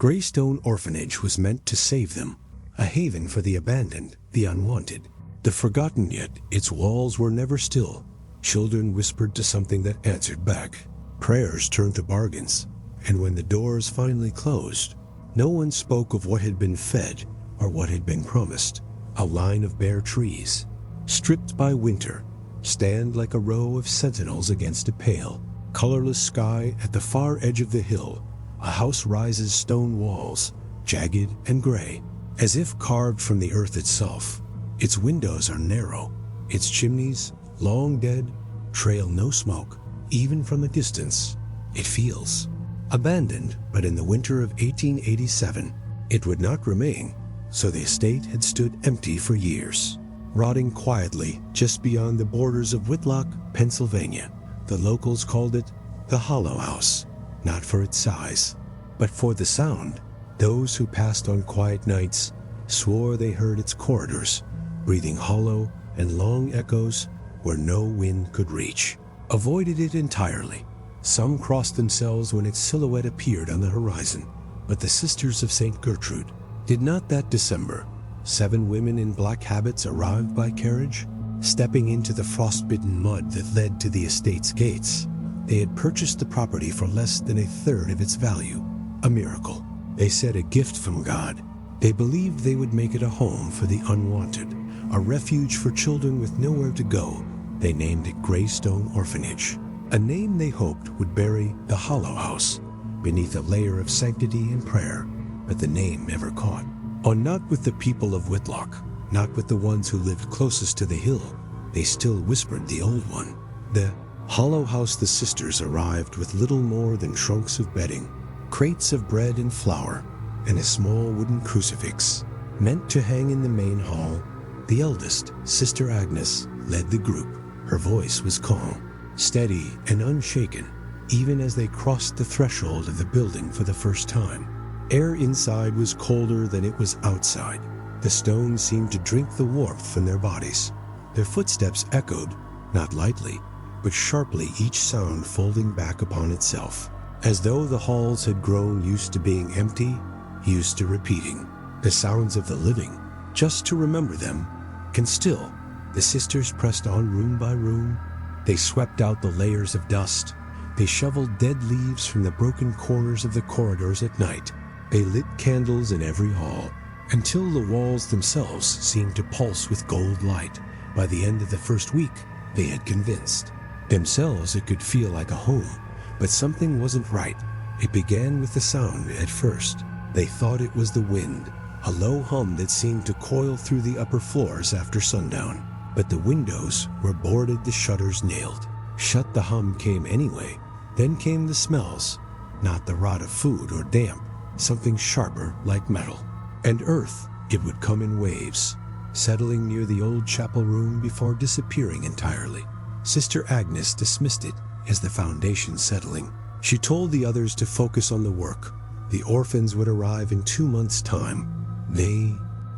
Greystone Orphanage was meant to save them, a haven for the abandoned, the unwanted, the forgotten, yet its walls were never still. Children whispered to something that answered back. Prayers turned to bargains, and when the doors finally closed, no one spoke of what had been fed or what had been promised. A line of bare trees, stripped by winter, stand like a row of sentinels against a pale, colorless sky. At the far edge of the hill, a house rises, stone walls, jagged and gray, as if carved from the earth itself. Its windows are narrow, its chimneys, long dead, trail no smoke, even from a distance. It feels abandoned, but in the winter of 1887, it would not remain, so the estate had stood empty for years, rotting quietly just beyond the borders of Whitlock, Pennsylvania. The locals called it the Hollow House, not for its size, but for the sound. Those who passed on quiet nights swore they heard its corridors, breathing hollow and long echoes where no wind could reach. Avoided it entirely. Some crossed themselves when its silhouette appeared on the horizon, but the Sisters of St. Gertrude did not. That December, 7 women in black habits arrived by carriage, stepping into the frostbitten mud that led to the estate's gates. They had purchased the property for less than a third of its value. A miracle. They said a gift from God. They believed they would make it a home for the unwanted, a refuge for children with nowhere to go. They named it Greystone Orphanage, a name they hoped would bury the Hollow House beneath a layer of sanctity and prayer, but the name never caught. Not with the people of Whitlock, not with the ones who lived closest to the hill. They still whispered the old one. The Hollow House. The sisters arrived with little more than trunks of bedding, crates of bread and flour, and a small wooden crucifix, meant to hang in the main hall. The eldest, Sister Agnes, led the group. Her voice was calm, steady and unshaken, even as they crossed the threshold of the building for the first time. Air inside was colder than it was outside. The stones seemed to drink the warmth from their bodies. Their footsteps echoed, not lightly, but sharply, each sound folding back upon itself, as though the halls had grown used to being empty, used to repeating. The sounds of the living, just to remember them, can still. The sisters pressed on room by room. They swept out the layers of dust. They shoveled dead leaves from the broken corners of the corridors at night. They lit candles in every hall, until the walls themselves seemed to pulse with gold light. By the end of the first week, they had convinced themselves it could feel like a home, but something wasn't right. It began with the sound at first. They thought it was the wind, a low hum that seemed to coil through the upper floors after sundown. But the windows were boarded, the shutters nailed. Shut, the hum came anyway. Then came the smells, not the rot of food or damp, something sharper like metal. And earth, it would come in waves, settling near the old chapel room before disappearing entirely. Sister Agnes dismissed it as the foundation settling. She told the others to focus on the work. The orphans would arrive in 2 months' time. They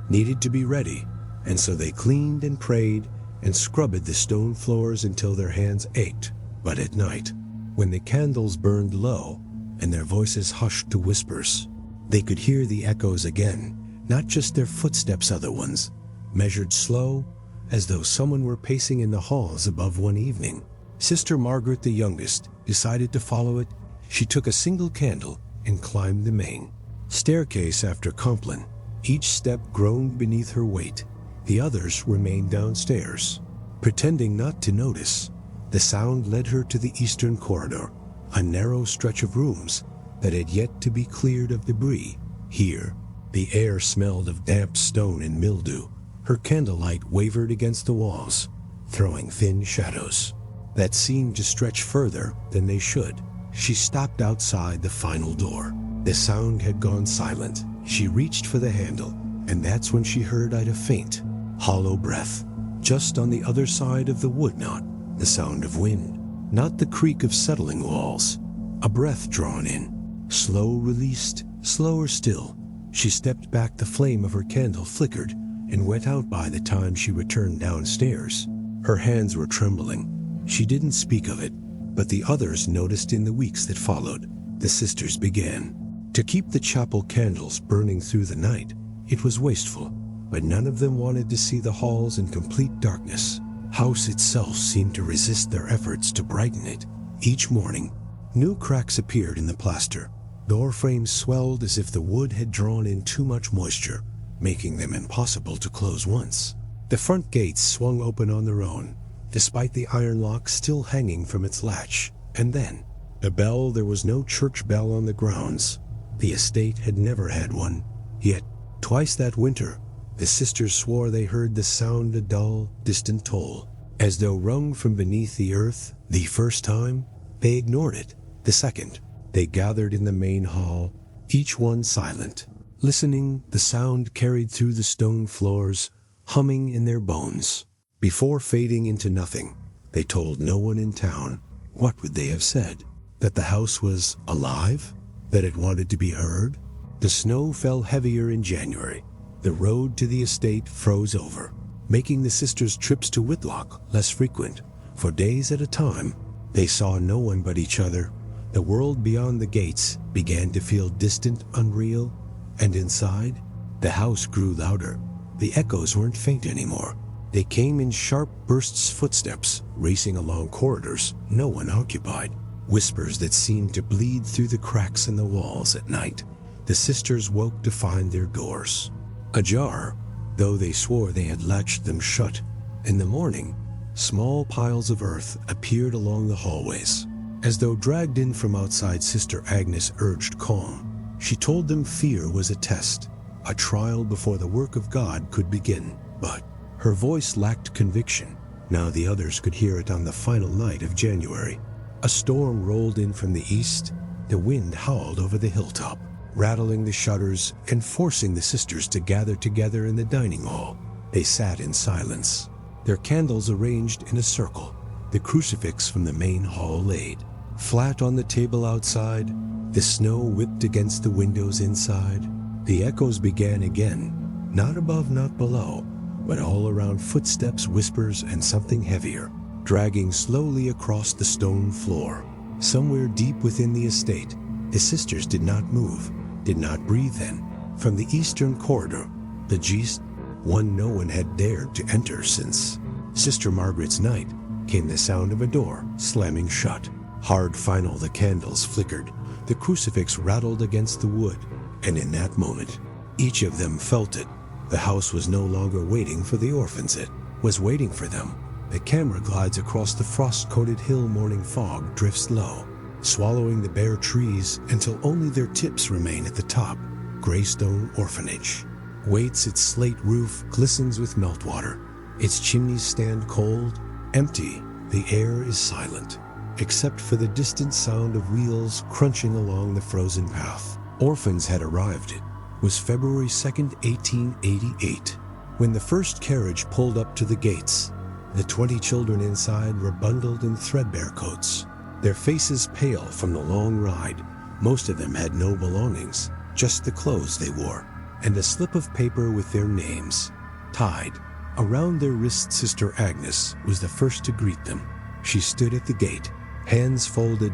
needed to be ready, and so they cleaned and prayed and scrubbed the stone floors until their hands ached. But at night, when the candles burned low and their voices hushed to whispers, they could hear the echoes again, not just their footsteps, other ones, measured slow, as though someone were pacing in the halls above one evening. Sister Margaret, the youngest, decided to follow it. She took a single candle and climbed the main staircase after Compline. Each step groaned beneath her weight. The others remained downstairs, pretending not to notice. The sound led her to the eastern corridor, a narrow stretch of rooms that had yet to be cleared of debris. Here, the air smelled of damp stone and mildew. Her candlelight wavered against the walls, throwing thin shadows that seemed to stretch further than they should. She stopped outside the final door. The sound had gone silent. She reached for the handle, and that's when she heard a faint, hollow breath. Just on the other side of the wood knot, the sound of wind, not the creak of settling walls. A breath drawn in, slow released, slower still. She stepped back. The flame of her candle flickered and went out by the time she returned downstairs. Her hands were trembling. She didn't speak of it, but the others noticed in the weeks that followed. The sisters began To keep the chapel candles burning through the night, it was wasteful, but none of them wanted to see the halls in complete darkness. House itself seemed to resist their efforts to brighten it. Each morning, new cracks appeared in the plaster. Door frames swelled as if the wood had drawn in too much moisture, making them impossible to close once. The front gates swung open on their own, despite the iron lock still hanging from its latch. And then, a bell. There was no church bell on the grounds. The estate had never had one. Yet, twice that winter, the sisters swore they heard the sound, a dull, distant toll, as though wrung from beneath the earth. The first time, they ignored it. The second, they gathered in the main hall, each one silent, listening. The sound carried through the stone floors, humming in their bones. Before fading into nothing, they told no one in town. What would they have said? That the house was alive? That it wanted to be heard? The snow fell heavier in January. The road to the estate froze over, making the sisters' trips to Whitlock less frequent. For days at a time, they saw no one but each other. The world beyond the gates began to feel distant, unreal, and inside, the house grew louder. The echoes weren't faint anymore. They came in sharp bursts, footsteps racing along corridors no one occupied, whispers that seemed to bleed through the cracks in the walls at night. The sisters woke to find their doors ajar, though they swore they had latched them shut. In the morning, small piles of earth appeared along the hallways, as though dragged in from outside. Sister Agnes urged calm. She told them fear was a test, a trial before the work of God could begin. But her voice lacked conviction. Now the others could hear it on the final night of January. A storm rolled in from the east. The wind howled over the hilltop, rattling the shutters and forcing the sisters to gather together in the dining hall. They sat in silence, their candles arranged in a circle, the crucifix from the main hall laid flat on the table outside. The snow whipped against the windows inside. The echoes began again, not above, not below, but all around. Footsteps, whispers, and something heavier, dragging slowly across the stone floor. Somewhere deep within the estate, the sisters did not move, did not breathe then. From the eastern corridor, the Gist, one no one had dared to enter since Sister Margaret's night, came the sound of a door slamming shut. Hard final, the candles flickered, the crucifix rattled against the wood, and in that moment, each of them felt it. The house was no longer waiting for the orphans, it was waiting for them. The camera glides across the frost-coated hill. Morning fog drifts low, swallowing the bare trees until only their tips remain at the top. Greystone Orphanage waits. Its slate roof glistens with meltwater. Its chimneys stand cold, empty. The air is silent, except for the distant sound of wheels crunching along the frozen path. Orphans had arrived. It was February 2nd, 1888, when the first carriage pulled up to the gates. The 20 children inside were bundled in threadbare coats, their faces pale from the long ride. Most of them had no belongings, just the clothes they wore, and a slip of paper with their names tied around their wrists. Sister Agnes was the first to greet them. She stood at the gate, hands folded,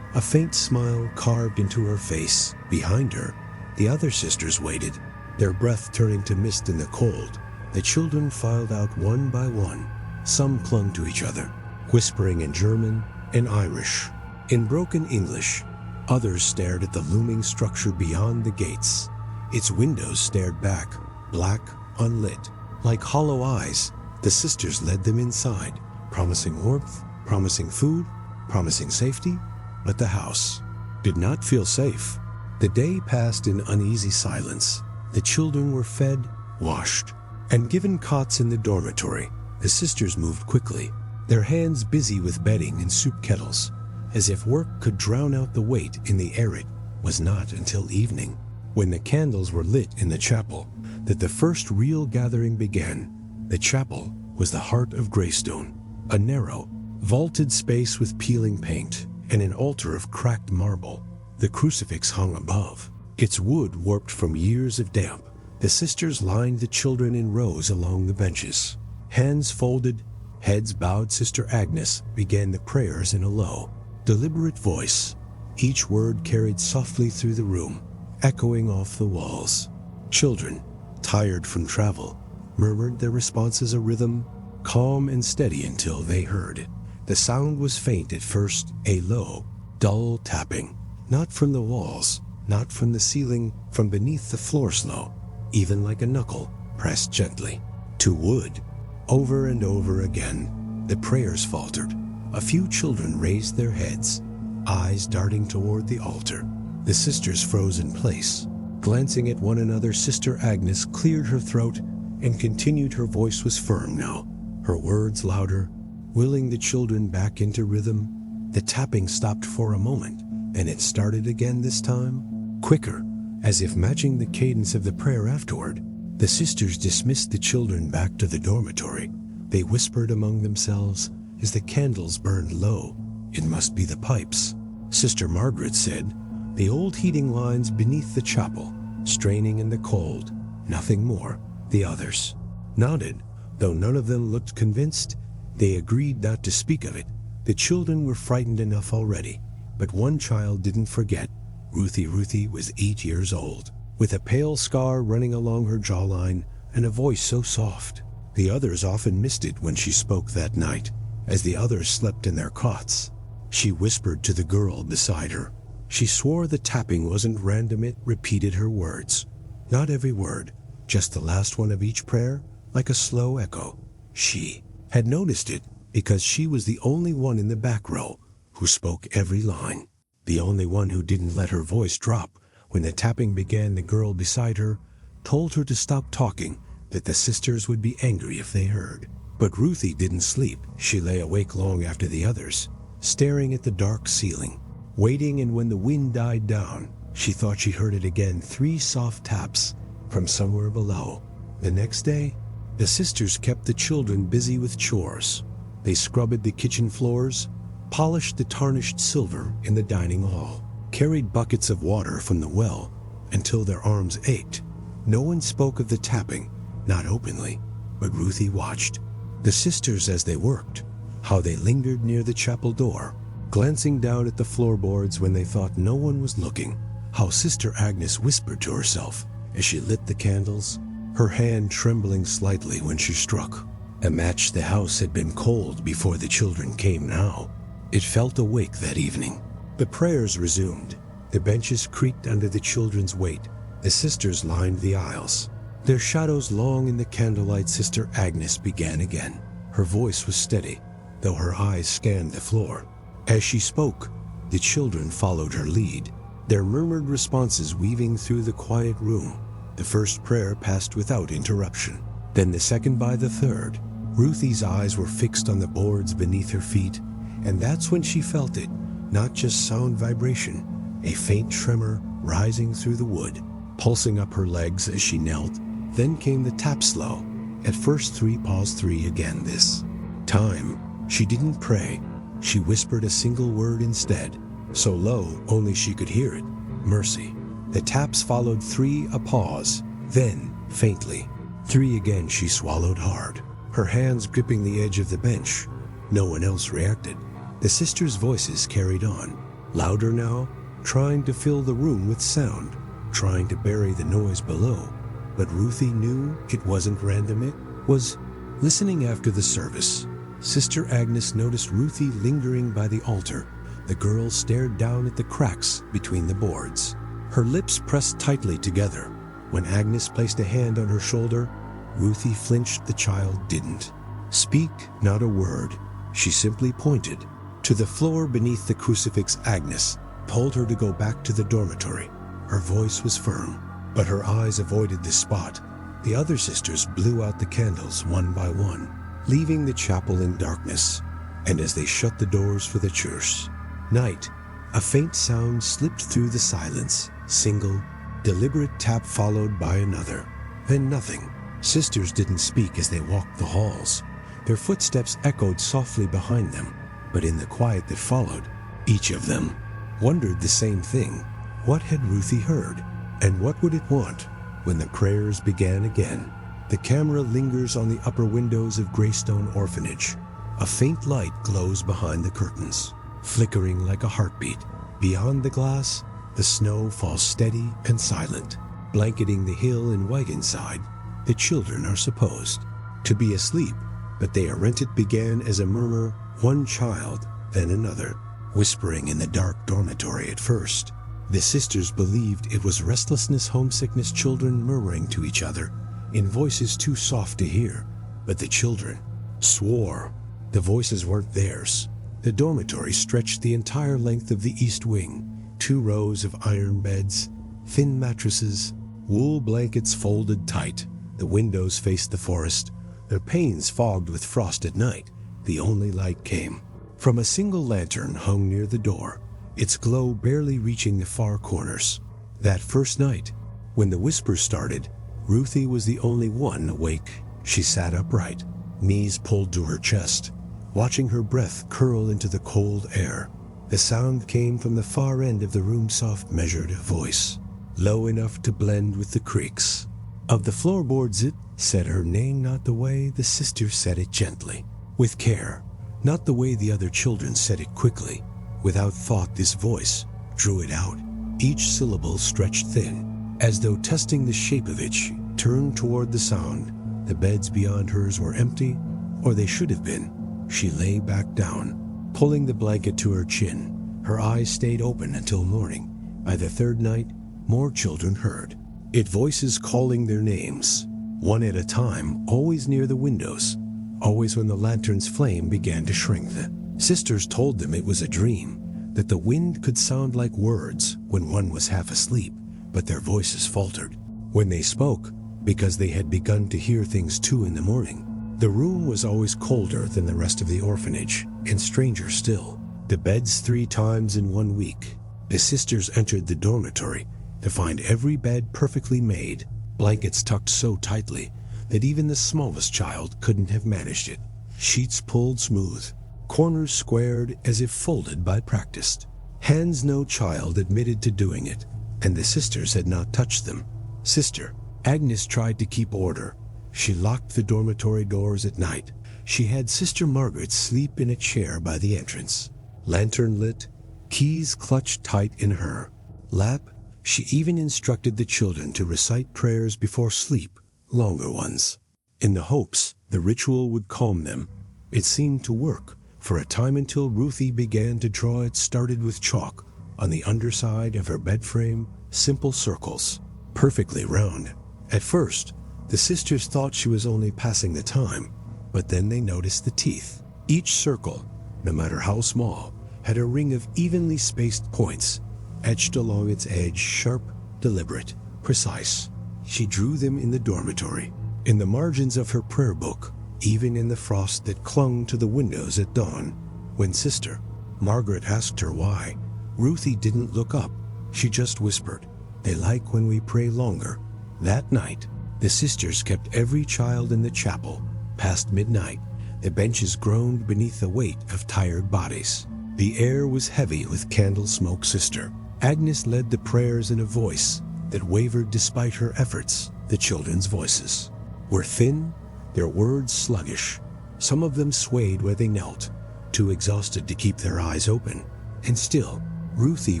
a faint smile carved into her face. Behind her, the other sisters waited, their breath turning to mist in the cold. The children filed out one by one. Some clung to each other, whispering in German and Irish. In broken English, others stared at the looming structure beyond the gates. Its windows stared back, black, unlit, like hollow eyes. The sisters led them inside, promising warmth, promising food, promising safety. But the house did not feel safe. The day passed in uneasy silence. The children were fed, washed, and given cots in the dormitory. The sisters moved quickly, their hands busy with bedding and soup kettles, as if work could drown out the weight in the air. It was not until evening, when the candles were lit in the chapel, that the first real gathering began. The chapel was the heart of Greystone, a narrow, vaulted space with peeling paint and an altar of cracked marble. The crucifix hung above, its wood warped from years of damp. The sisters lined the children in rows along the benches. Hands folded, heads bowed. Sister Agnes began the prayers in a low, deliberate voice, each word carried softly through the room, echoing off the walls. Children, tired from travel, murmured their responses, a rhythm, calm and steady until they heard it. The sound was faint at first, a low, dull tapping, not from the walls, not from the ceiling, from beneath the floor slow, even like a knuckle pressed gently to wood. Over and over again, the prayers faltered. A few children raised their heads, eyes darting toward the altar. The sisters froze in place. Glancing at one another, Sister Agnes cleared her throat and continued. Her voice was firm now, her words louder, willing the children back into rhythm. The tapping stopped for a moment, and it started again, this time quicker, as if matching the cadence of the prayer afterward. The sisters dismissed the children back to the dormitory. They whispered among themselves as the candles burned low. It must be the pipes, Sister Margaret said. The old heating lines beneath the chapel, straining in the cold, nothing more. The others nodded, though none of them looked convinced. They agreed not to speak of it. The children were frightened enough already, but one child didn't forget. Ruthie was 8 years old, with a pale scar running along her jawline and a voice so soft. The others often missed it when she spoke that night, as the others slept in their cots. She whispered to the girl beside her. She swore the tapping wasn't random. It repeated her words. Not every word, just the last one of each prayer, like a slow echo. She had noticed it because she was the only one in the back row who spoke every line. The only one who didn't let her voice drop. When the tapping began, the girl beside her told her to stop talking, that the sisters would be angry if they heard. But Ruthie didn't sleep. She lay awake long after the others, staring at the dark ceiling, waiting, and when the wind died down, she thought she heard it again, 3 soft taps from somewhere below. The next day, the sisters kept the children busy with chores. They scrubbed the kitchen floors, polished the tarnished silver in the dining hall, carried buckets of water from the well until their arms ached. No one spoke of the tapping, not openly, but Ruthie watched. The sisters as they worked, how they lingered near the chapel door, glancing down at the floorboards when they thought no one was looking, how Sister Agnes whispered to herself as she lit the candles, her hand trembling slightly when she struck a match. The house had been cold before the children came now. It felt awake that evening. The prayers resumed. The benches creaked under the children's weight. The sisters lined the aisles, their shadows long in the candlelight. Sister Agnes began again. Her voice was steady, though her eyes scanned the floor. As she spoke, the children followed her lead, their murmured responses weaving through the quiet room. The first prayer passed without interruption, then the second by the third. Ruthie's eyes were fixed on the boards beneath her feet, and that's when she felt it, not just sound vibration, a faint tremor rising through the wood, pulsing up her legs as she knelt. Then came the tap slow. At first 3, pause 3 again. This time, she didn't pray. She whispered a single word instead, so low only she could hear it: mercy. The taps followed 3, a pause, then, faintly, 3 again. She swallowed hard, her hands gripping the edge of the bench. No one else reacted. The sisters' voices carried on, louder now, trying to fill the room with sound, trying to bury the noise below. But Ruthie knew it wasn't random. It was. Listening after the service, Sister Agnes noticed Ruthie lingering by the altar. The girl stared down at the cracks between the boards, her lips pressed tightly together. When Agnes placed a hand on her shoulder, Ruthie flinched. The child didn't speak, not a word. She simply pointed to the floor beneath the crucifix. Agnes told her to go back to the dormitory. Her voice was firm, but her eyes avoided the spot. The other sisters blew out the candles one by one, leaving the chapel in darkness. And as they shut the doors for the church night, a faint sound slipped through the silence. Single, deliberate tap followed by another. Then nothing. Sisters didn't speak as they walked the halls. Their footsteps echoed softly behind them, but in the quiet that followed, each of them wondered the same thing. What had Ruthie heard? And what would it want when the prayers began again? The camera lingers on the upper windows of Greystone Orphanage. A faint light glows behind the curtains, flickering like a heartbeat. Beyond the glass, The snow falls steady and silent, blanketing the hill and wagon side. The children are supposed to be asleep, but they aren't. It began as a murmur, one child, then another, whispering in the dark dormitory at first. The sisters believed it was restlessness, homesickness, children murmuring to each other in voices too soft to hear. But the children swore the voices weren't theirs. The dormitory stretched the entire length of the east wing, 2 rows of iron beds, thin mattresses, wool blankets folded tight. The windows faced the forest, their panes fogged with frost at night. The only light came from a single lantern hung near the door, its glow barely reaching the far corners. That first night, when the whispers started, Ruthie was the only one awake. She sat upright, knees pulled to her chest, watching her breath curl into the cold air. The sound came from the far end of the room, soft, measured voice, low enough to blend with the creaks of the floorboards. It said her name, not the way the sister said it, gently, with care, not the way the other children said it, quickly, without thought. This voice drew it out, each syllable stretched thin, as though testing the shape of it. She turned toward the sound. The beds beyond hers were empty, or they should have been. She lay back down, pulling the blanket to her chin. Her eyes stayed open until morning. By the third night, more children heard it, voices calling their names, one at a time, always near the windows, always when the lantern's flame began to shrink. The sisters told them it was a dream, that the wind could sound like words when one was half asleep, but their voices faltered when they spoke, because they had begun to hear things too in the morning. The room was always colder than the rest of the orphanage, and stranger still, the beds 3 times in 1 week. The sisters entered the dormitory to find every bed perfectly made, blankets tucked so tightly that even the smallest child couldn't have managed it, sheets pulled smooth, corners squared as if folded by practice. Hands no child admitted to doing it, and the sisters had not touched them. Sister Agnes tried to keep order. She locked the dormitory doors at night. She had Sister Margaret sleep in a chair by the entrance, lantern lit, keys clutched tight in her lap. She even instructed the children to recite prayers before sleep, longer ones, in the hopes the ritual would calm them. It seemed to work for a time until Ruthie began to draw. It started with chalk on the underside of her bed frame, simple circles, perfectly round. At first, the sisters thought she was only passing the time, but then they noticed the teeth. Each circle, no matter how small, had a ring of evenly spaced points, etched along its edge, sharp, deliberate, precise. She drew them in the dormitory, in the margins of her prayer book, even in the frost that clung to the windows at dawn. When Sister Margaret asked her why, Ruthie didn't look up. She just whispered, "They like when we pray longer." That night, the sisters kept every child in the chapel. Past midnight, the benches groaned beneath the weight of tired bodies. The air was heavy with candle smoke. Sister Agnes led the prayers in a voice that wavered despite her efforts. The children's voices were thin, their words sluggish. Some of them swayed where they knelt, too exhausted to keep their eyes open. And still, Ruthie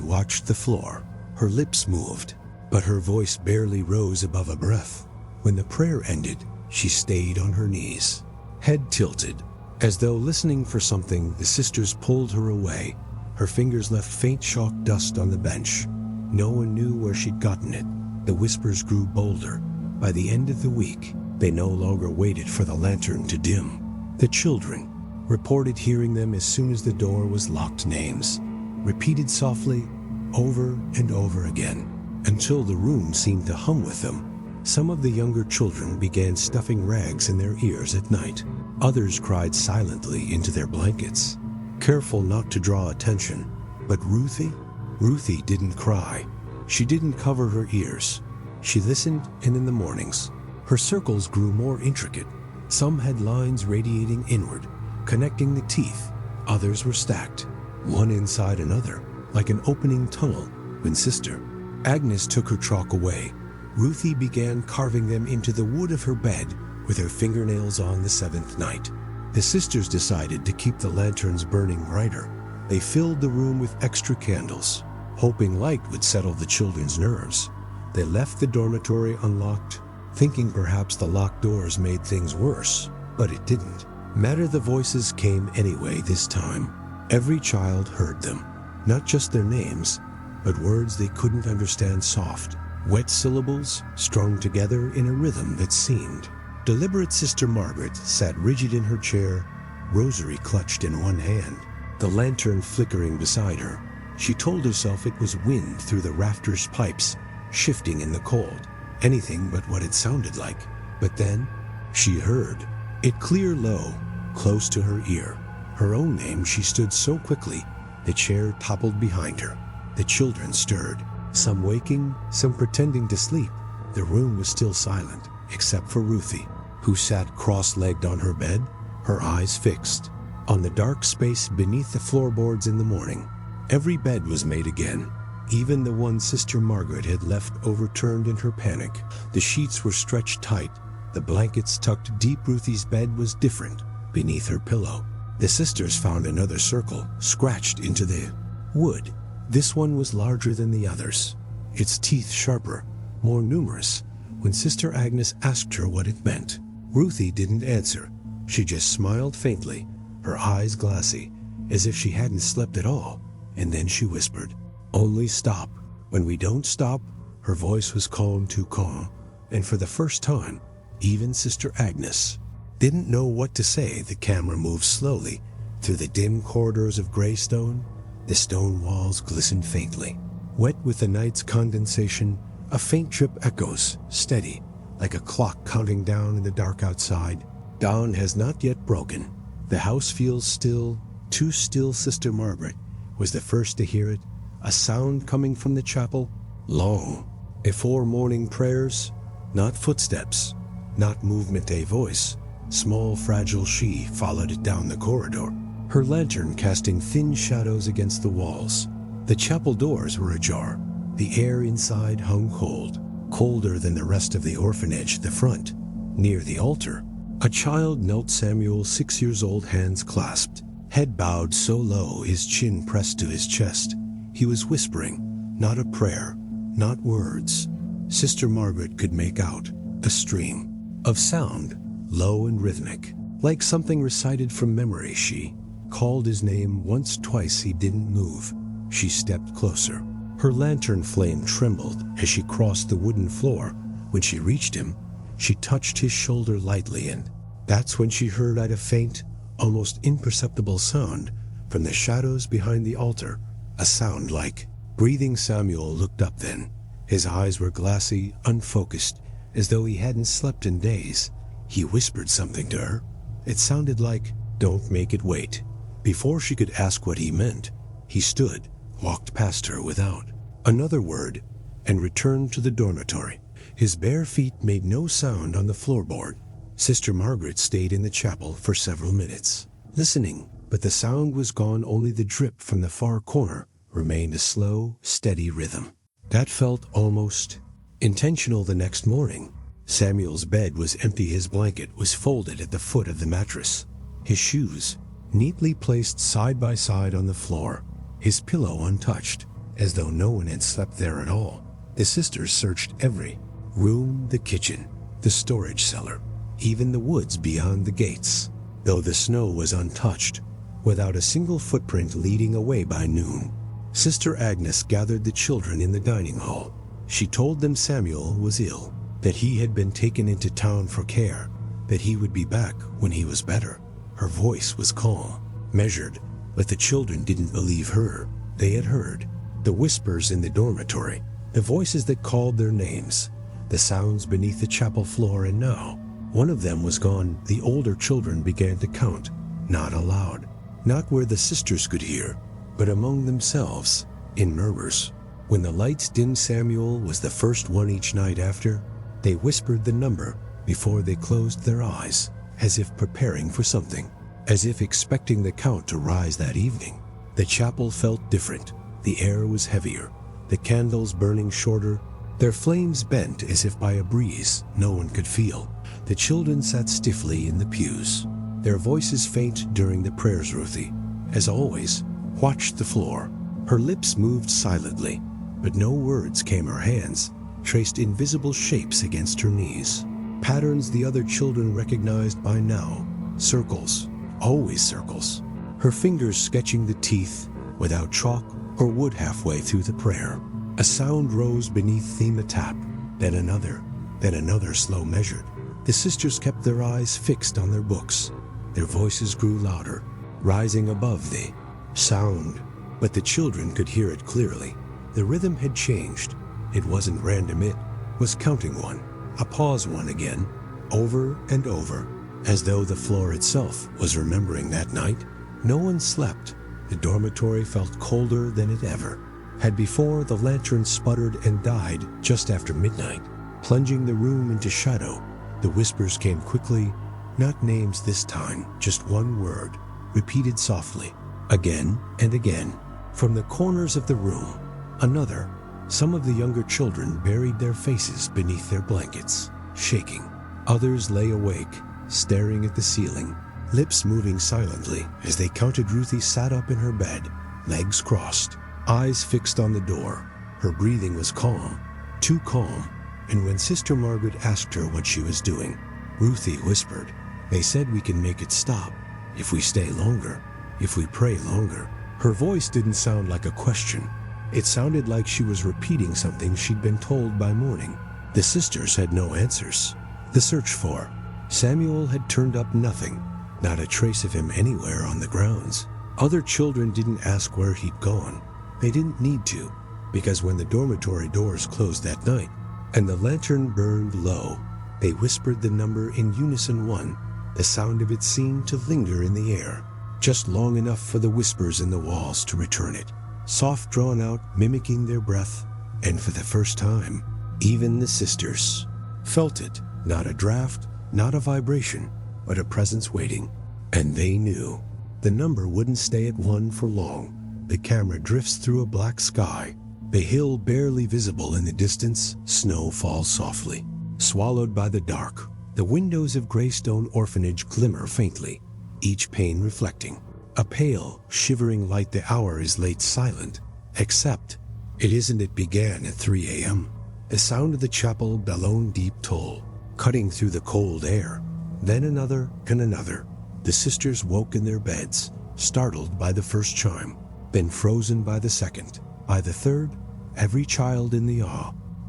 watched the floor. Her lips moved, but her voice barely rose above a breath. When the prayer ended, she stayed on her knees, head tilted, as though listening for something. The sisters pulled her away. Her fingers left faint chalk dust on the bench. No one knew where she'd gotten it. The whispers grew bolder. By the end of the week, they no longer waited for the lantern to dim. The children reported hearing them as soon as the door was locked. Names repeated softly, over and over again, until the room seemed to hum with them. Some of the younger children began stuffing rags in their ears at night. Others cried silently into their blankets, careful not to draw attention. But Ruthie didn't cry. She didn't cover her ears. She listened, and in the mornings, her circles grew more intricate. Some had lines radiating inward, connecting the teeth. Others were stacked, one inside another, like an opening tunnel. When Sister Agnes took her chalk away, Ruthie began carving them into the wood of her bed with her fingernails. On the 7th night, the sisters decided to keep the lanterns burning brighter. They filled the room with extra candles, hoping light would settle the children's nerves. They left the dormitory unlocked, thinking perhaps the locked doors made things worse, but it didn't matter. The voices came anyway this time. Every child heard them, not just their names, but words they couldn't understand, soft, wet syllables strung together in a rhythm that seemed deliberate. Sister Margaret sat rigid in her chair, rosary clutched in one hand, the lantern flickering beside her. She told herself it was wind through the rafters' pipes, shifting in the cold, anything but what it sounded like. But then she heard it clear, low, close to her ear. Her own name. She stood so quickly, the chair toppled behind her. The children stirred, some waking, some pretending to sleep. The room was still silent, except for Ruthie, who sat cross-legged on her bed, her eyes fixed on the dark space beneath the floorboards. In the morning, every bed was made again, even the one Sister Margaret had left overturned in her panic. The sheets were stretched tight, the blankets tucked deep. Ruthie's bed was different. Beneath her pillow, the sisters found another circle, scratched into the wood. This one was larger than the others, its teeth sharper, more numerous. When Sister Agnes asked her what it meant, Ruthie didn't answer. She just smiled faintly, her eyes glassy, as if she hadn't slept at all. And then she whispered, "Only stop when we don't stop." Her voice was calm, too calm, and for the first time, even Sister Agnes didn't know what to say. The camera moved slowly through the dim corridors of Greystone. The stone walls glistened faintly, wet with the night's condensation. A faint drip echoes, steady, like a clock counting down in the dark outside. Dawn has not yet broken. The house feels still, too still. Sister Margaret was the first to hear it, a sound coming from the chapel, long, before morning prayers. Not footsteps, not movement, a voice, small, fragile. She followed it down the corridor, her lantern casting thin shadows against the walls. The chapel doors were ajar. The air inside hung cold, colder than the rest of the orphanage. The front, near the altar, a child knelt. Samuel, 6 years old, hands clasped, head bowed so low, his chin pressed to his chest. He was whispering, not a prayer, not words. Sister Margaret could make out a stream of sound, low and rhythmic, like something recited from memory. She called his name once, twice. He didn't move. She stepped closer. Her lantern flame trembled as she crossed the wooden floor. When she reached him, she touched his shoulder lightly, and that's when she heard a faint, almost imperceptible sound from the shadows behind the altar, a sound like breathing. Samuel looked up then. His eyes were glassy, unfocused, as though he hadn't slept in days. He whispered something to her. It sounded like, "Don't make it wait." Before she could ask what he meant, he stood, walked past her without another word, and returned to the dormitory. His bare feet made no sound on the floorboard. Sister Margaret stayed in the chapel for several minutes, listening, but the sound was gone. Only the drip from the far corner remained, a slow, steady rhythm that felt almost intentional. The next morning, Samuel's bed was empty. His blanket was folded at the foot of the mattress, his shoes neatly placed side by side on the floor, his pillow untouched, as though no one had slept there at all. The sisters searched every room, the kitchen, the storage cellar, even the woods beyond the gates, though the snow was untouched, without a single footprint leading away. By noon, Sister Agnes gathered the children in the dining hall. She told them Samuel was ill, that he had been taken into town for care, that he would be back when he was better. Her voice was calm, measured, but the children didn't believe her. They had heard the whispers in the dormitory, the voices that called their names, the sounds beneath the chapel floor, and now one of them was gone. The older children began to count, not aloud, not where the sisters could hear, but among themselves, in murmurs. When the lights dimmed, Samuel was the first one each night after. They whispered the number before they closed their eyes, as if preparing for something, as if expecting the count to rise that evening. The chapel felt different. The air was heavier, the candles burning shorter, their flames bent as if by a breeze no one could feel. The children sat stiffly in the pews, their voices faint during the prayers. Ruthie, as always, watched the floor, Her lips moved silently, but no words came. Her hands traced invisible shapes against her knees. Patterns the other children recognized by now. Circles, always circles. Her fingers sketching the teeth without chalk or wood halfway through the prayer. A sound rose beneath them, a tap, then another slow measured. The sisters kept their eyes fixed on their books. Their voices grew louder, rising above the sound, but the children could hear it clearly. The rhythm had changed. It wasn't random, it was counting one, a pause one again, over and over, as though the floor itself was remembering that night. No one slept. The dormitory felt colder than it ever had before. The lantern sputtered and died just after midnight, plunging the room into shadow. The whispers came quickly, not names this time, just one word, repeated softly, again and again. From the corners of the room, another. Some of the younger children buried their faces beneath their blankets, shaking. Others lay awake, staring at the ceiling, lips moving silently as they counted. Ruthie sat up in her bed, legs crossed, eyes fixed on the door. Her breathing was calm, too calm, and when Sister Margaret asked her what she was doing, Ruthie whispered, "They said we can make it stop if we stay longer, if we pray longer." Her voice didn't sound like a question. It sounded like she was repeating something she'd been told by morning. The sisters had no answers. The search for Samuel had turned up nothing, not a trace of him anywhere on the grounds. Other children didn't ask where he'd gone. They didn't need to, because when the dormitory doors closed that night and the lantern burned low, they whispered the number in unison, one. The sound of it seemed to linger in the air, just long enough for the whispers in the walls to return it, soft, drawn out, mimicking their breath. And for the first time, even the sisters felt it, not a draft, not a vibration, but a presence waiting. And they knew the number wouldn't stay at one for long. The camera drifts through a black sky. The hill barely visible in the distance. Snow falls softly, swallowed by the dark. The windows of Greystone Orphanage glimmer faintly, each pane reflecting a pale, shivering light. The hour is late, silent, except it isn't. It began at 3 a.m. The sound of the chapel bellowed deep toll, cutting through the cold air. Then another and another. The sisters woke in their beds, startled by the first chime, then frozen by the second. By the third, every child in the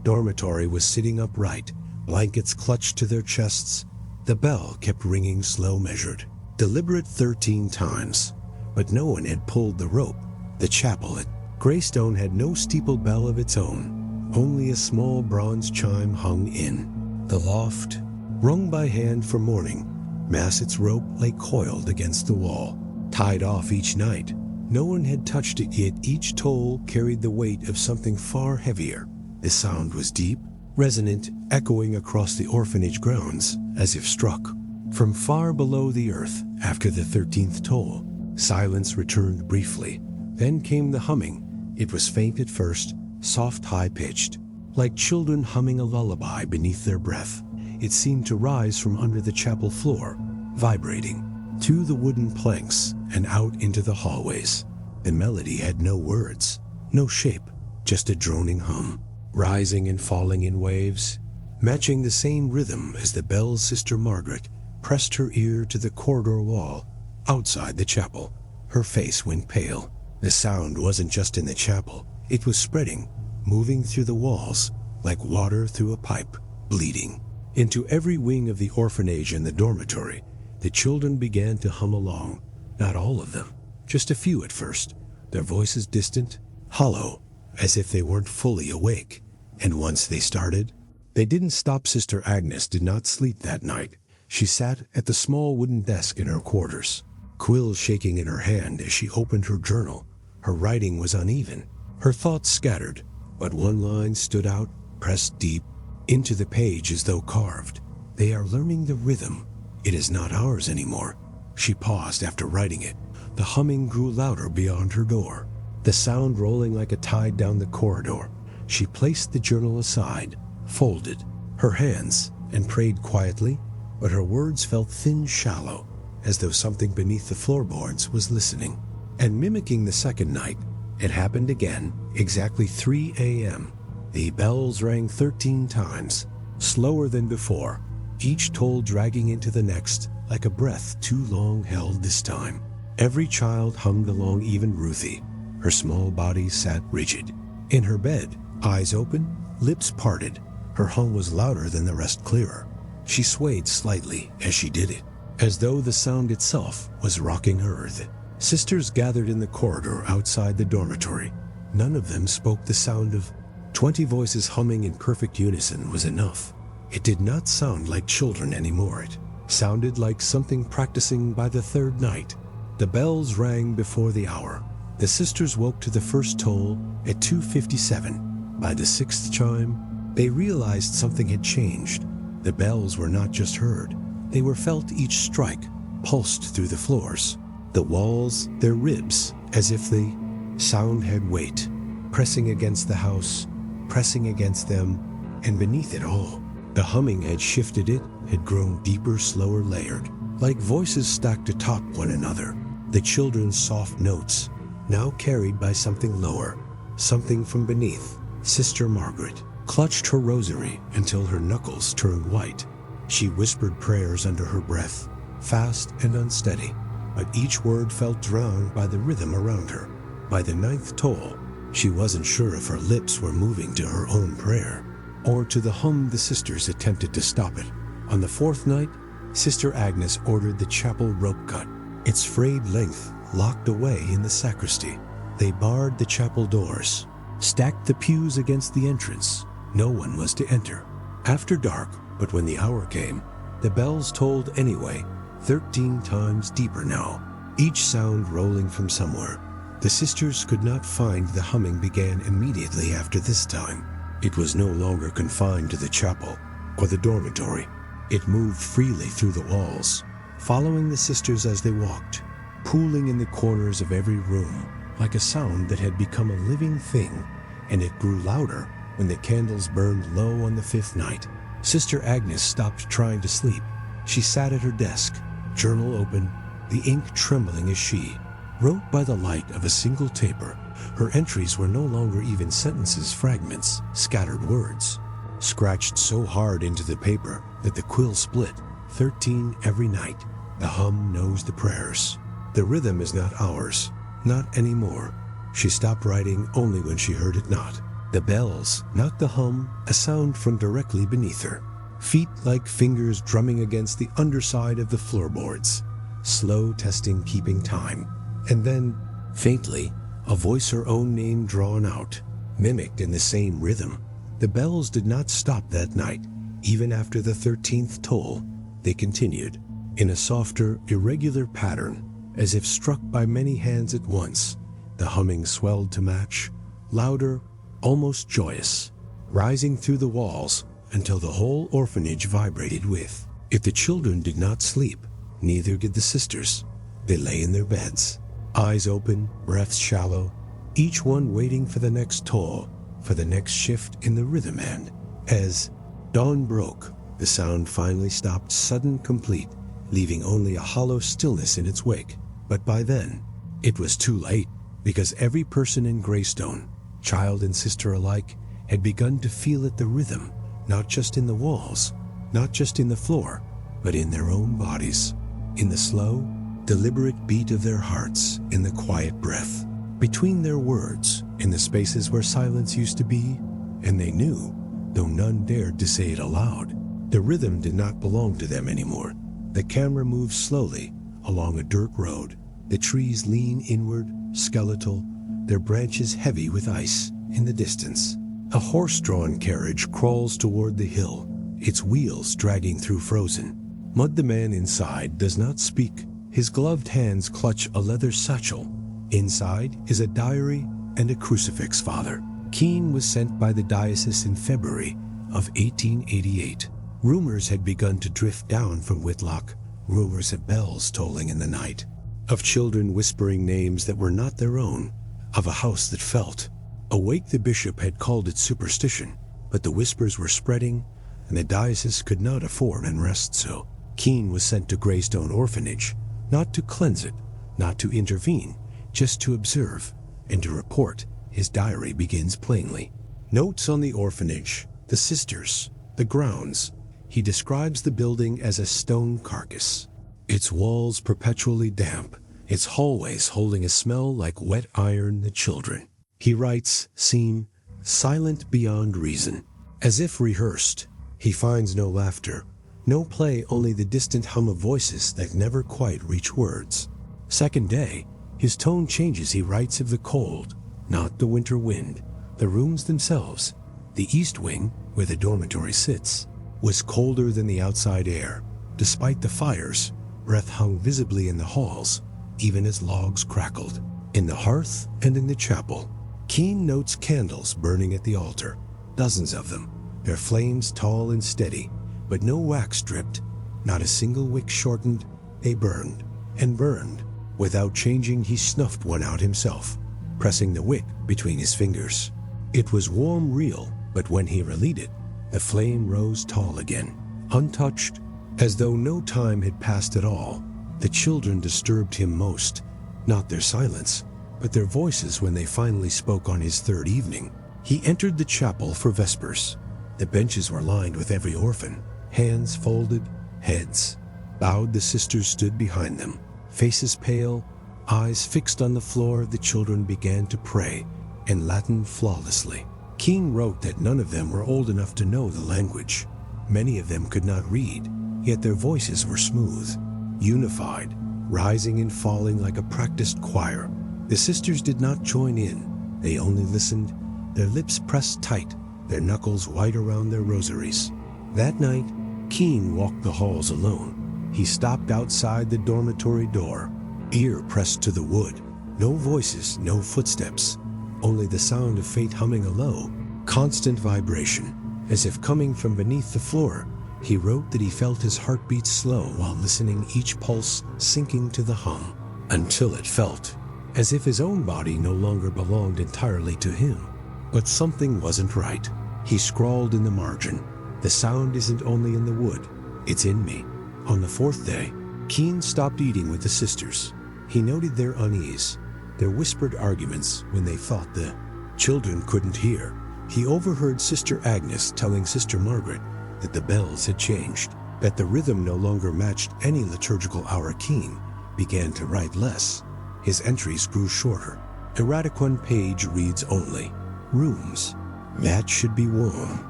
dormitory was sitting upright, blankets clutched to their chests. The bell kept ringing, slow, measured, deliberate, 13 times. But no one had pulled the rope. The chapel at Greystone had no steeple bell of its own. Only a small bronze chime hung in the loft, rung by hand for morning mass. Its rope lay coiled against the wall, tied off each night. No one had touched it yet. Each toll carried the weight of something far heavier. The sound was deep, resonant, echoing across the orphanage grounds, as if struck from far below the earth. After the 13th toll, silence returned briefly. Then came the humming. It was faint at first, soft, high-pitched, like children humming a lullaby beneath their breath. It seemed to rise from under the chapel floor, vibrating to the wooden planks and out into the hallways. The melody had no words, no shape, just a droning hum, rising and falling in waves, matching the same rhythm as the bells. Sister Margaret pressed her ear to the corridor wall outside the chapel. Her face went pale. The sound wasn't just in the chapel. It was spreading, moving through the walls like water through a pipe, bleeding into every wing of the orphanage and the dormitory. The children began to hum along. Not all of them, just a few at first, their voices distant, hollow, as if they weren't fully awake. And once they started, they didn't stop. Sister Agnes did not sleep that night. She sat at the small wooden desk in her quarters, quill shaking in her hand as she opened her journal. Her writing was uneven, her thoughts scattered, but one line stood out, pressed deep into the page as though carved. They are learning the rhythm. It is not ours anymore. She paused after writing it. The humming grew louder beyond her door, the sound rolling like a tide down the corridor. She placed the journal aside, folded her hands, and prayed quietly, but her words felt thin, shallow, as though something beneath the floorboards was listening. And mimicking the second night It happened again, exactly 3 a.m. The bells rang 13 times, slower than before, each toll dragging into the next like a breath too long held this time. Every child hummed along, even Ruthie. Her small body sat rigid. In her bed, eyes open, lips parted, her hum was louder than the rest, clearer. She swayed slightly as she did it, as though the sound itself was rocking her. The sisters gathered in the corridor outside the dormitory. None of them spoke. The sound of 20 voices humming in perfect unison was enough. It did not sound like children anymore. It sounded like something practicing by the third night. The bells rang before the hour. The sisters woke to the first toll at 2:57. By the sixth chime, they realized something had changed. The bells were not just heard. They were felt. Each strike pulsed through the floors, the walls, their ribs, as if the sound had weight, pressing against the house, pressing against them, and beneath it all, the humming had shifted. It had grown deeper, slower, layered, like voices stacked atop one another. The children's soft notes, now carried by something lower, something from beneath. Sister Margaret clutched her rosary until her knuckles turned white. She whispered prayers under her breath, fast and unsteady, but each word felt drowned by the rhythm around her. By the ninth toll, she wasn't sure if her lips were moving to her own prayer or to the hum the sisters attempted to stop it. On the fourth night, Sister Agnes ordered the chapel rope cut, its frayed length locked away in the sacristy. They barred the chapel doors, stacked the pews against the entrance. No one was to enter. After dark, but when the hour came, the bells tolled anyway, 13 times deeper now, each sound rolling from somewhere. The sisters could not find. The humming began immediately after this time. It was no longer confined to the chapel or the dormitory. It moved freely through the walls, following the sisters as they walked, pooling in the corners of every room, like a sound that had become a living thing, and it grew louder when the candles burned low on the fifth night. Sister Agnes stopped trying to sleep. She sat at her desk, journal open, the ink trembling as she wrote by the light of a single taper. Her entries were no longer even sentences, fragments, scattered words, scratched so hard into the paper that the quill split. 13 every night. The hum knows the prayers. The rhythm is not ours, not anymore. She stopped writing only when she heard it not. The bells, not the hum, a sound from directly beneath her. Feet like fingers drumming against the underside of the floorboards. Slow testing, keeping time. And then, faintly, a voice, her own name drawn out, mimicked in the same rhythm. The bells did not stop that night. Even after the 13th toll, they continued, in a softer, irregular pattern, as if struck by many hands at once. The humming swelled to match, louder, almost joyous, rising through the walls until the whole orphanage vibrated with. If the children did not sleep, neither did the sisters. They lay in their beds, eyes open, breaths shallow, each one waiting for the next toll, for the next shift in the rhythm. And as dawn broke, the sound finally stopped, sudden, complete, leaving only a hollow stillness in its wake. But by then, it was too late, because every person in Greystone, child and sister alike, had begun to feel it, the rhythm, not just in the walls, not just in the floor, but in their own bodies, in the slow, deliberate beat of their hearts, in the quiet breath, between their words, in the spaces where silence used to be. And they knew, though none dared to say it aloud, the rhythm did not belong to them anymore. The camera moved slowly along a dirt road. The trees lean inward, skeletal, their branches heavy with ice. In the distance, a horse-drawn carriage crawls toward the hill, its wheels dragging through frozen mud. The man inside does not speak. His gloved hands clutch a leather satchel. Inside is a diary and a crucifix. Father Keene was sent by the diocese in February of 1888. Rumors had begun to drift down from Whitlock, rumors of bells tolling in the night, of children whispering names that were not their own, of a house that felt. Awake, the bishop had called it superstition, but the whispers were spreading, and the diocese could not afford unrest. So Keene was sent to Greystone Orphanage, not to cleanse it, not to intervene, just to observe. and to report, his diary begins plainly. Notes on the orphanage, the sisters, the grounds. He describes the building as a stone carcass. Its walls perpetually damp, its hallways holding a smell like wet iron. The children, he writes, seem silent beyond reason. As if rehearsed, he finds no laughter, no play, only the distant hum of voices that never quite reach words. Second day, his tone changes. He writes of the cold, not the winter wind. The rooms themselves, the east wing, where the dormitory sits, was colder than the outside air. Despite the fires, breath hung visibly in the halls, even as logs crackled. In the hearth and in the chapel, Keene notes candles burning at the altar, dozens of them, their flames tall and steady, but no wax dripped, not a single wick shortened. They burned and burned. Without changing, he snuffed one out himself, pressing the wick between his fingers. It was warm, real, but when he relit it, the flame rose tall again, untouched, as though no time had passed at all. The children disturbed him most, not their silence, but their voices when they finally spoke on his third evening. He entered the chapel for vespers. The benches were lined with every orphan, hands folded, heads bowed. The sisters stood behind them, faces pale, eyes fixed on the floor. The children began to pray in Latin flawlessly. Keene wrote that none of them were old enough to know the language. Many of them could not read, yet their voices were smooth, unified, rising and falling like a practiced choir. The sisters did not join in. They only listened, their lips pressed tight, their knuckles white around their rosaries. That night, Keene walked the halls alone. He stopped outside the dormitory door, ear pressed to the wood. No voices, no footsteps, only the sound of fate humming a low, constant vibration, as if coming from beneath the floor. He wrote that he felt his heartbeat slow while listening, each pulse sinking to the hum, until it felt as if his own body no longer belonged entirely to him. But something wasn't right. He scrawled in the margin, "The sound isn't only in the wood, it's in me." On the fourth day, Keene stopped eating with the sisters. He noted their unease, their whispered arguments when they thought the children couldn't hear. He overheard Sister Agnes telling Sister Margaret that the bells had changed, that the rhythm no longer matched any liturgical hour. Keene began to write less. His entries grew shorter. Erratic one page reads only, "Rooms that should be warm,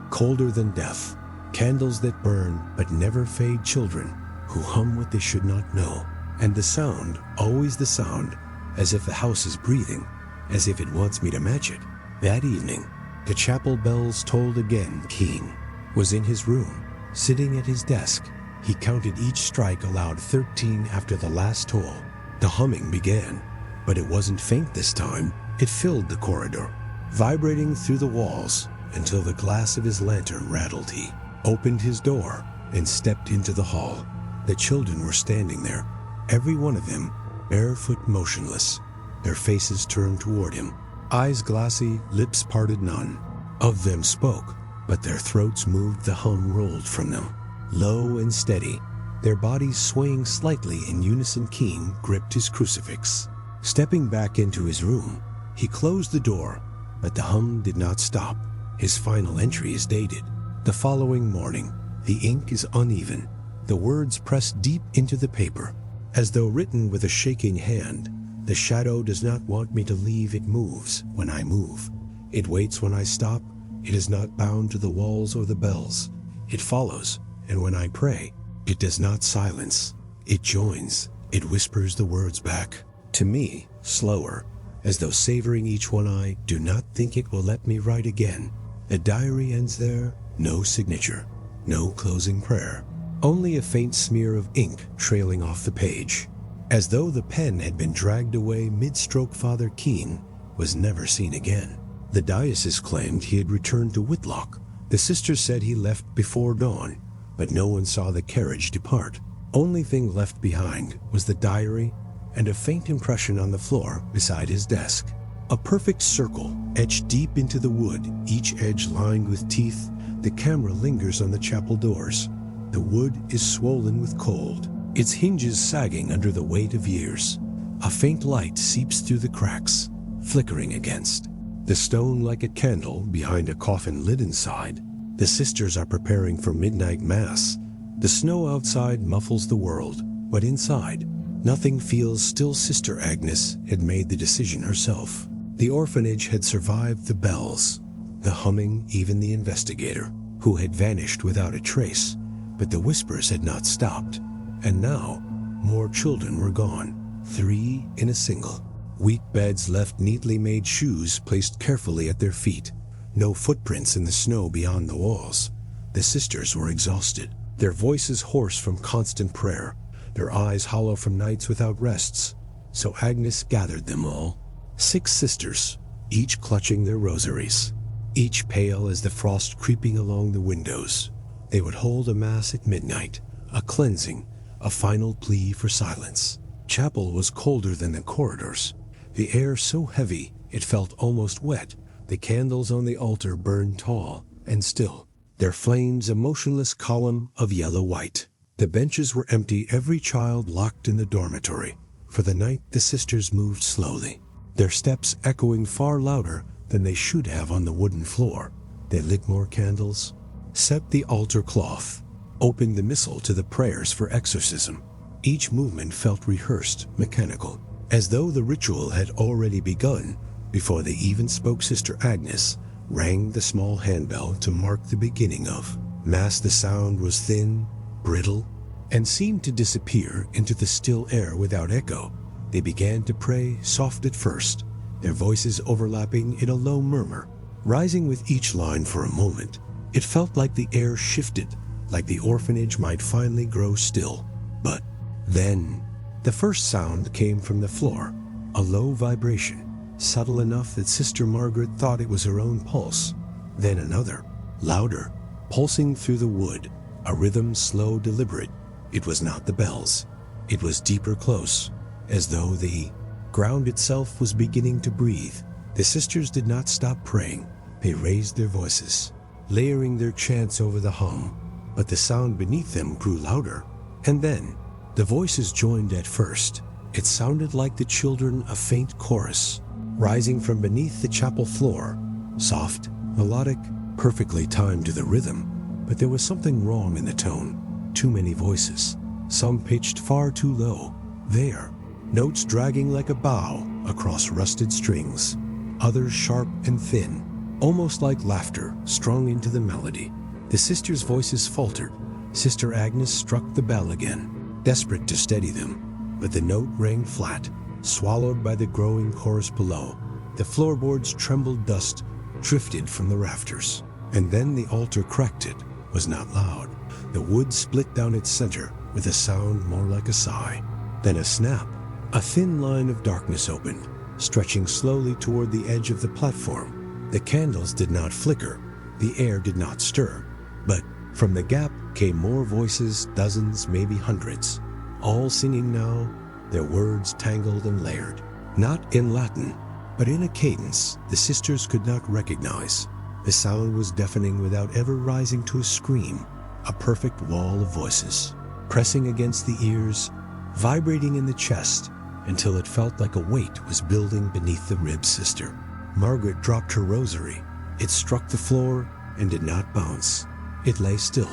colder than death, candles that burn but never fade, children who hum what they should not know, and the sound, always the sound, as if the house is breathing, as if it wants me to match it." That evening, the chapel bells tolled again. Keene was in his room, sitting at his desk. He counted each strike aloud, 13 after the last toll. The humming began, but it wasn't faint this time. It filled the corridor, vibrating through the walls until the glass of his lantern rattled. He opened his door and stepped into the hall. The children were standing there, every one of them barefoot, motionless, their faces turned toward him, eyes glassy, lips parted. None of them spoke, but their throats moved. The hum rolled from them, low and steady, their bodies swaying slightly in unison. Keene gripped his crucifix. Stepping back into his room, he closed the door, but the hum did not stop. His final entry is dated the following morning. The ink is uneven, the words pressed deep into the paper, as though written with a shaking hand. "The shadow does not want me to leave. It moves when I move. It waits when I stop. It is not bound to the walls or the bells. It follows, and when I pray, it does not silence. It joins. It whispers the words back to me, slower, as though savoring each one. I do not think it will let me write again." The diary ends there. No signature, no closing prayer, only a faint smear of ink trailing off the page, as though the pen had been dragged away mid-stroke. Father Keene was never seen again. The diocese claimed he had returned to Whitlock. The sisters said he left before dawn, but no one saw the carriage depart. Only thing left behind was the diary and a faint impression on the floor beside his desk. A perfect circle etched deep into the wood, each edge lined with teeth. The camera lingers on the chapel doors. The wood is swollen with cold, its hinges sagging under the weight of years. A faint light seeps through the cracks, flickering against. The stone like a candle behind a coffin lid inside. The sisters are preparing for midnight mass. The snow outside muffles the world, but inside, nothing feels still. Sister Agnes had made the decision herself. The orphanage had survived the bells, the humming, even the investigator, who had vanished without a trace, but the whispers had not stopped. And now, more children were gone, 3 in a single. Weak beds left, neatly made shoes placed carefully at their feet. No footprints in the snow beyond the walls. The sisters were exhausted, their voices hoarse from constant prayer, their eyes hollow from nights without rests. So Agnes gathered them all, 6 sisters, each clutching their rosaries, each pale as the frost creeping along the windows. They would hold a mass at midnight, a cleansing, a final plea for silence. Chapel was colder than the corridors, the air so heavy it felt almost wet. The candles on the altar burned tall and still, their flames a motionless column of yellow-white. The benches were empty, every child locked in the dormitory. For the night the sisters moved slowly, their steps echoing far louder than they should have on the wooden floor. They lit more candles, set the altar cloth, opened the missal to the prayers for exorcism. Each movement felt rehearsed, mechanical, as though the ritual had already begun before they even spoke. Sister Agnes rang the small handbell to mark the beginning of Mass. The sound was thin, brittle, and seemed to disappear into the still air without echo. They began to pray, soft at first, their voices overlapping in a low murmur, rising with each line. For a moment, it felt like the air shifted, like the orphanage might finally grow still. But then, the first sound came from the floor, a low vibration, subtle enough that Sister Margaret thought it was her own pulse. Then another, louder, pulsing through the wood, a rhythm slow, deliberate. It was not the bells. It was deeper, close, as though the ground itself was beginning to breathe. The sisters did not stop praying. They raised their voices, layering their chants over the hum, but the sound beneath them grew louder. And then, the voices joined at first. It sounded like the children, a faint chorus, rising from beneath the chapel floor, soft, melodic, perfectly timed to the rhythm. But there was something wrong in the tone. Too many voices, some pitched far too low. There, notes dragging like a bow across rusted strings, others sharp and thin, almost like laughter strung into the melody. The sisters' voices faltered. Sister Agnes struck the bell again, desperate to steady them, but the note rang flat, swallowed by the growing chorus below. The floorboards trembled, dust drifted from the rafters. And then the altar cracked. It was not loud. The wood split down its center with a sound more like a sigh. Then a snap. A thin line of darkness opened, stretching slowly toward the edge of the platform. The candles did not flicker. The air did not stir. But from the gap came more voices, dozens, maybe hundreds, all singing now, their words tangled and layered. Not in Latin, but in a cadence the sisters could not recognize. The sound was deafening without ever rising to a scream, a perfect wall of voices, pressing against the ears, vibrating in the chest, until it felt like a weight was building beneath the ribs. Sister Margaret dropped her rosary. It struck the floor and did not bounce. It lay still,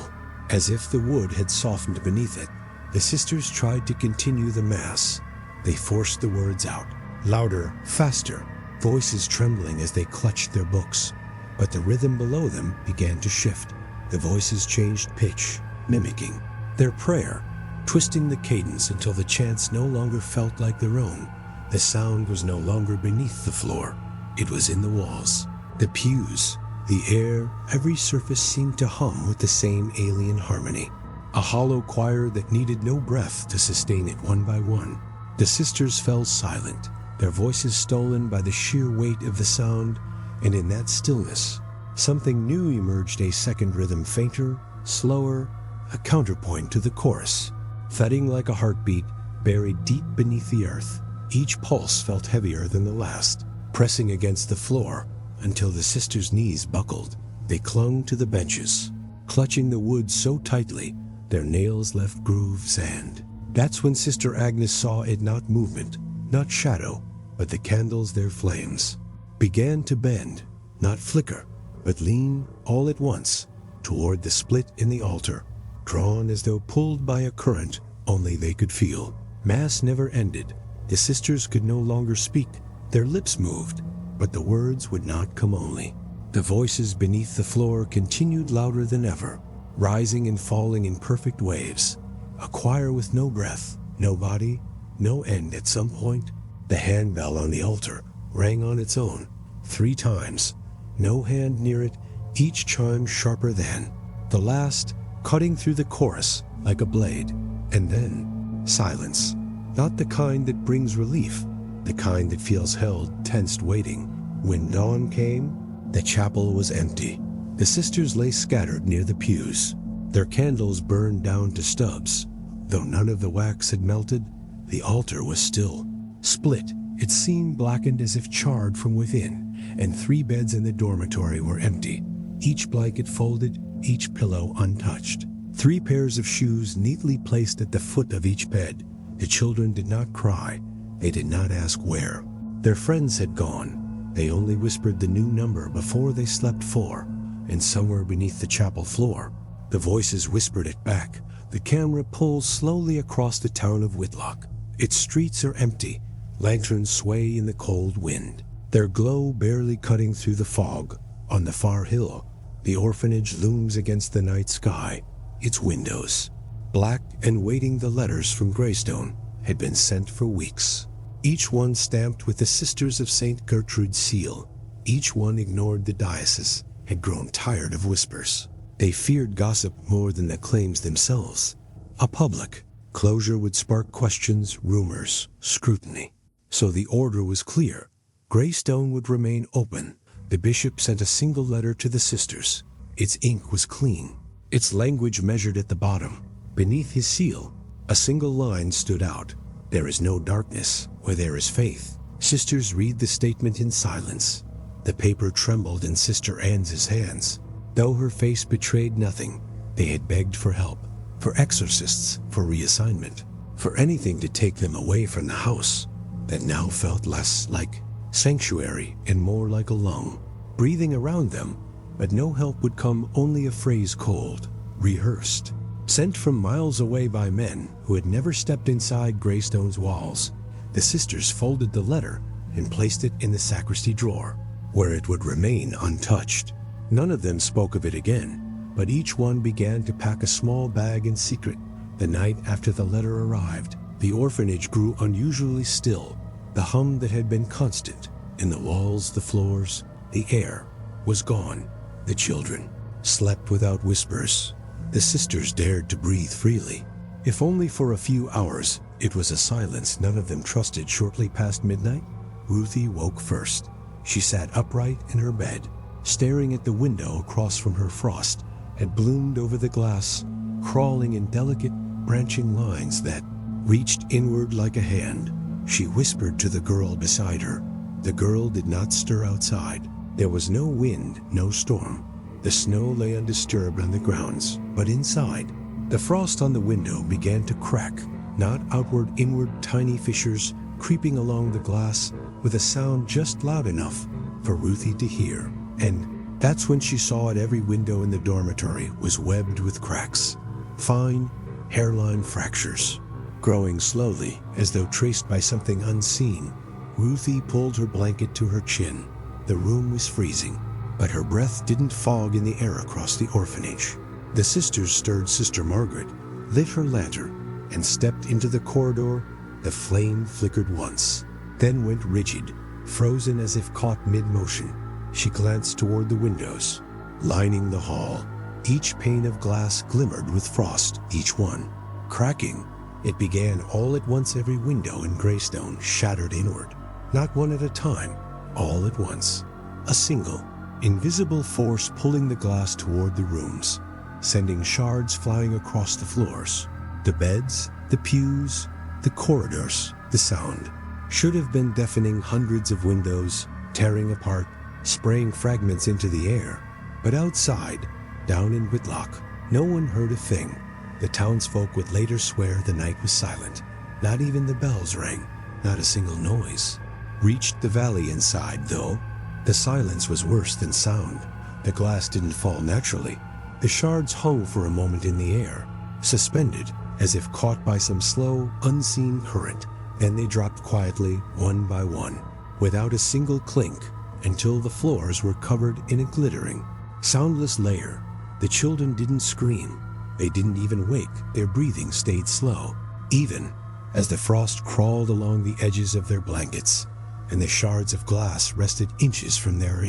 as if the wood had softened beneath it. The sisters tried to continue the mass. They forced the words out, louder, faster, voices trembling as they clutched their books. But the rhythm below them began to shift. The voices changed pitch, mimicking their prayer, twisting the cadence until the chants no longer felt like their own. The sound was no longer beneath the floor. It was in the walls, the pews, the air. Every surface seemed to hum with the same alien harmony. A hollow choir that needed no breath to sustain it one by one. The sisters fell silent, their voices stolen by the sheer weight of the sound, and in that stillness, something new emerged, a second rhythm, fainter, slower, a counterpoint to the chorus, thudding like a heartbeat buried deep beneath the earth. Each pulse felt heavier than the last, pressing against the floor until the sisters' knees buckled. They clung to the benches, clutching the wood so tightly their nails left grooves, and that's when Sister Agnes saw it, not movement, not shadow, but the candles, their flames, began to bend, not flicker, but lean all at once toward the split in the altar, drawn as though pulled by a current only they could feel. Mass never ended. The sisters could no longer speak. Their lips moved, but the words would not come only. The voices beneath the floor continued louder than ever, rising and falling in perfect waves. A choir with no breath, no body, no end. At some point, the handbell on the altar rang on its own 3 times, no hand near it, each chime sharper than the last, cutting through the chorus like a blade. And then silence, not the kind that brings relief, the kind that feels held, tensed, waiting. When dawn came, the chapel was empty. The sisters lay scattered near the pews. Their candles burned down to stubs. Though none of the wax had melted, the altar was still. Split, it seemed blackened as if charred from within, and 3 beds in the dormitory were empty, each blanket folded, each pillow untouched. 3 pairs of shoes neatly placed at the foot of each bed. The children did not cry. They did not ask where. Their friends had gone. They only whispered the new number before they slept 4, and somewhere beneath the chapel floor, the voices whispered it back. The camera pulls slowly across the town of Whitlock. Its streets are empty. Lanterns sway in the cold wind, their glow barely cutting through the fog. On the far hill, the orphanage looms against the night sky. Its windows, black and waiting. The letters from Greystone had been sent for weeks, each one stamped with the Sisters of St. Gertrude's seal. Each one ignored. The diocese had grown tired of whispers. They feared gossip more than the claims themselves. A public closure would spark questions, rumors, scrutiny. So the order was clear. Greystone would remain open. The bishop sent a single letter to the sisters. Its ink was clean, its language measured at the bottom. Beneath his seal, a single line stood out. There is no darkness where there is faith. Sisters read the statement in silence. The paper trembled in Sister Anne's hands. Though her face betrayed nothing, they had begged for help, for exorcists, for reassignment, for anything to take them away from the house that now felt less like sanctuary and more like a lung, breathing around them. But no help would come, only a phrase cold, rehearsed, sent from miles away by men who had never stepped inside Greystone's walls. The sisters folded the letter and placed it in the sacristy drawer, where it would remain untouched. None of them spoke of it again, but each one began to pack a small bag in secret. The night after the letter arrived, the orphanage grew unusually still. The hum that had been constant in the walls, the floors, the air was gone. The children slept without whispers. The sisters dared to breathe freely, if only for a few hours. It was a silence none of them trusted. Shortly past midnight, Ruthie woke first. She sat upright in her bed, staring at the window across from her. Frost had bloomed over the glass, crawling in delicate, branching lines that reached inward like a hand. She whispered to the girl beside her. The girl did not stir outside. There was no wind, no storm. The snow lay undisturbed on the grounds, but inside, the frost on the window began to crack, not outward, inward, tiny fissures creeping along the glass with a sound just loud enough for Ruthie to hear. And that's when she saw it. Every window in the dormitory was webbed with cracks, fine hairline fractures, growing slowly as though traced by something unseen. Ruthie pulled her blanket to her chin. The room was freezing, but her breath didn't fog in the air across the orphanage. The sisters stirred Sister Margaret, lit her lantern, and stepped into the corridor. The flame flickered once, then went rigid, frozen as if caught mid-motion. She glanced toward the windows, lining the hall. Each pane of glass glimmered with frost, each one cracking. It began all at once. Every window in Greystone shattered inward, not one at a time, all at once. A single, invisible force pulling the glass toward the rooms, sending shards flying across the floors, the beds, the pews, the corridors. The sound should have been deafening. Hundreds of windows tearing apart, spraying fragments into the air. But outside, down in Whitlock, no one heard a thing. The townsfolk would later swear the night was silent. Not even the bells rang, not a single noise. Reached the valley inside, though. The silence was worse than sound. The glass didn't fall naturally. The shards hung for a moment in the air, suspended as if caught by some slow, unseen current. Then they dropped quietly, one by one, without a single clink, until the floors were covered in a glittering, soundless layer. The children didn't scream. They didn't even wake. Their breathing stayed slow, even as the frost crawled along the edges of their blankets, and the shards of glass rested inches from their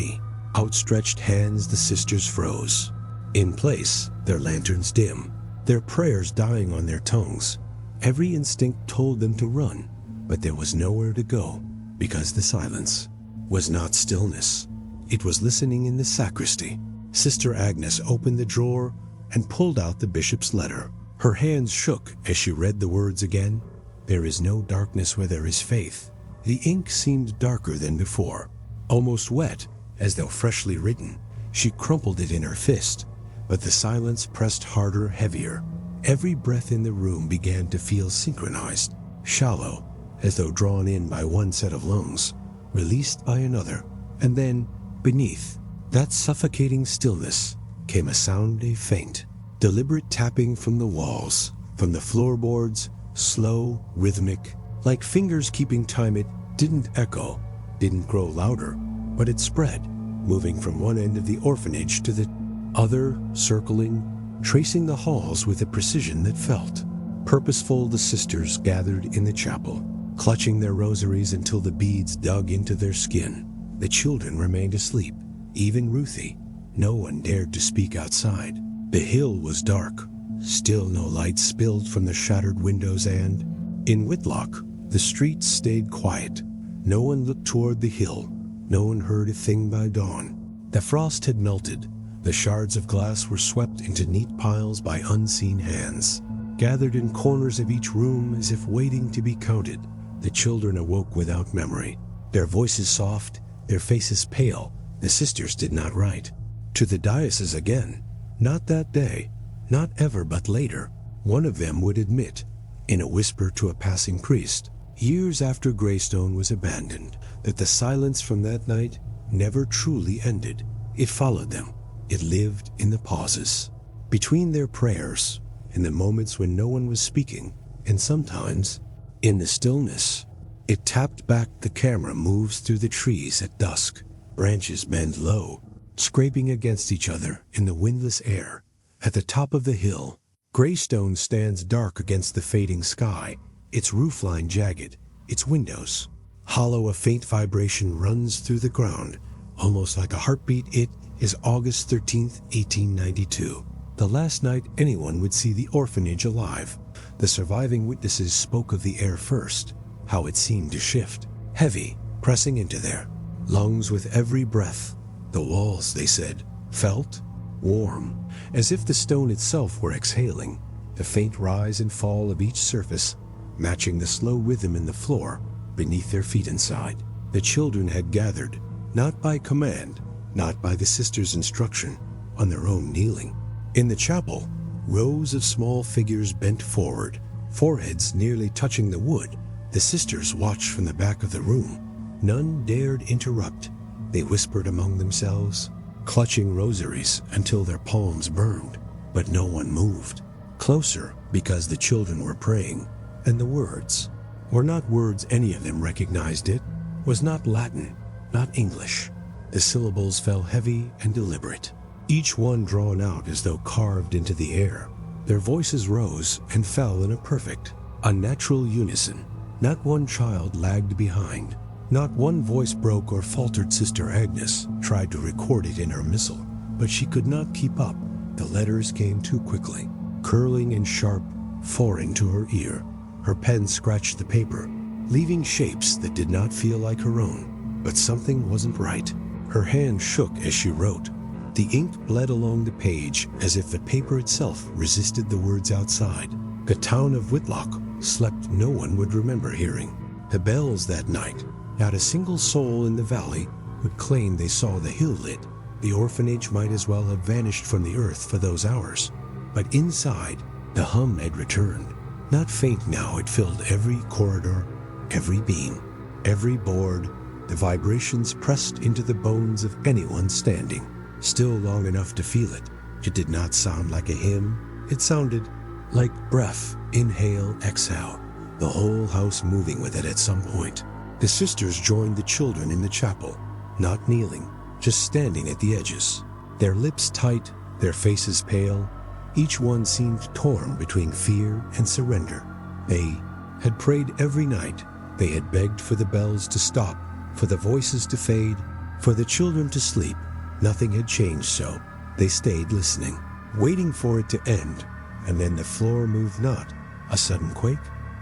outstretched hands. The sisters froze. In place, their lanterns dim, their prayers dying on their tongues. Every instinct told them to run, but there was nowhere to go, because the silence was not stillness. It was listening in the sacristy. Sister Agnes opened the drawer and pulled out the bishop's letter. Her hands shook as she read the words again. There is no darkness where there is faith. The ink seemed darker than before, almost wet, as though freshly written. She crumpled it in her fist, but the silence pressed harder, heavier. Every breath in the room began to feel synchronized, shallow, as though drawn in by one set of lungs, released by another. And then, beneath that suffocating stillness, came a sound, a faint, deliberate tapping from the walls, from the floorboards, slow, rhythmic, like fingers keeping time. It didn't echo, didn't grow louder, but it spread, moving from one end of the orphanage to the other, circling, tracing the halls with a precision that felt purposeful. The sisters gathered in the chapel, clutching their rosaries until the beads dug into their skin. The children remained asleep, even Ruthie. No one dared to speak outside. The hill was dark. Still no light spilled from the shattered windows, and in Whitlock, the streets stayed quiet. No one looked toward the hill. No one heard a thing by dawn. The frost had melted. The shards of glass were swept into neat piles by unseen hands, gathered in corners of each room as if waiting to be counted. The children awoke without memory, their voices soft, their faces pale. The sisters did not write to the diocese again. Not that day, not ever, but later. One of them would admit, in a whisper to a passing priest, years after Greystone was abandoned, that the silence from that night never truly ended. It followed them. It lived in the pauses, between their prayers, in the moments when no one was speaking, and sometimes, in the stillness. It tapped back. The camera moves through the trees at dusk. Branches bend low, scraping against each other in the windless air. At the top of the hill, Greystone stands dark against the fading sky, its roofline jagged, its windows hollow. A faint vibration runs through the ground, almost like a heartbeat. It is August 13th, 1892, the last night anyone would see the orphanage alive. The surviving witnesses spoke of the air first, how it seemed to shift, heavy, pressing into their lungs with every breath. The walls, they said, felt warm, as if the stone itself were exhaling, the faint rise and fall of each surface matching the slow rhythm in the floor beneath their feet. Inside, the children had gathered, not by command, not by the sisters' instruction, on their own kneeling. In the chapel, rows of small figures bent forward, foreheads nearly touching the wood. The sisters watched from the back of the room. None dared interrupt. They whispered among themselves, clutching rosaries until their palms burned, but no one moved. Closer, because the children were praying, and the words were not words any of them recognized. It was not Latin, not English. The syllables fell heavy and deliberate, each one drawn out as though carved into the air. Their voices rose and fell in a perfect, unnatural unison. Not one child lagged behind. Not one voice broke or faltered. Sister Agnes tried to record it in her missal, but she could not keep up. The letters came too quickly, curling and sharp, foreign to her ear. Her pen scratched the paper, leaving shapes that did not feel like her own. But something wasn't right. Her hand shook as she wrote. The ink bled along the page as if the paper itself resisted the words outside. The town of Whitlock slept no one would remember hearing. The bells that night, not a single soul in the valley would claim they saw the hill lit. The orphanage might as well have vanished from the earth for those hours. But inside, the hum had returned. Not faint now, it filled every corridor, every beam, every board, The vibrations pressed into the bones of anyone standing. Still long enough to feel it. It did not sound like a hymn. It sounded like breath, inhale, exhale. The whole house moving with it at some point. The sisters joined the children in the chapel, not kneeling, just standing at the edges. Their lips tight, their faces pale. Each one seemed torn between fear and surrender. They had prayed every night. They had begged for the bells to stop, for the voices to fade, for the children to sleep. Nothing had changed, so they stayed listening, waiting for it to end. And then the floor moved not. A sudden quake,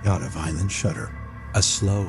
not a violent shudder. A slow,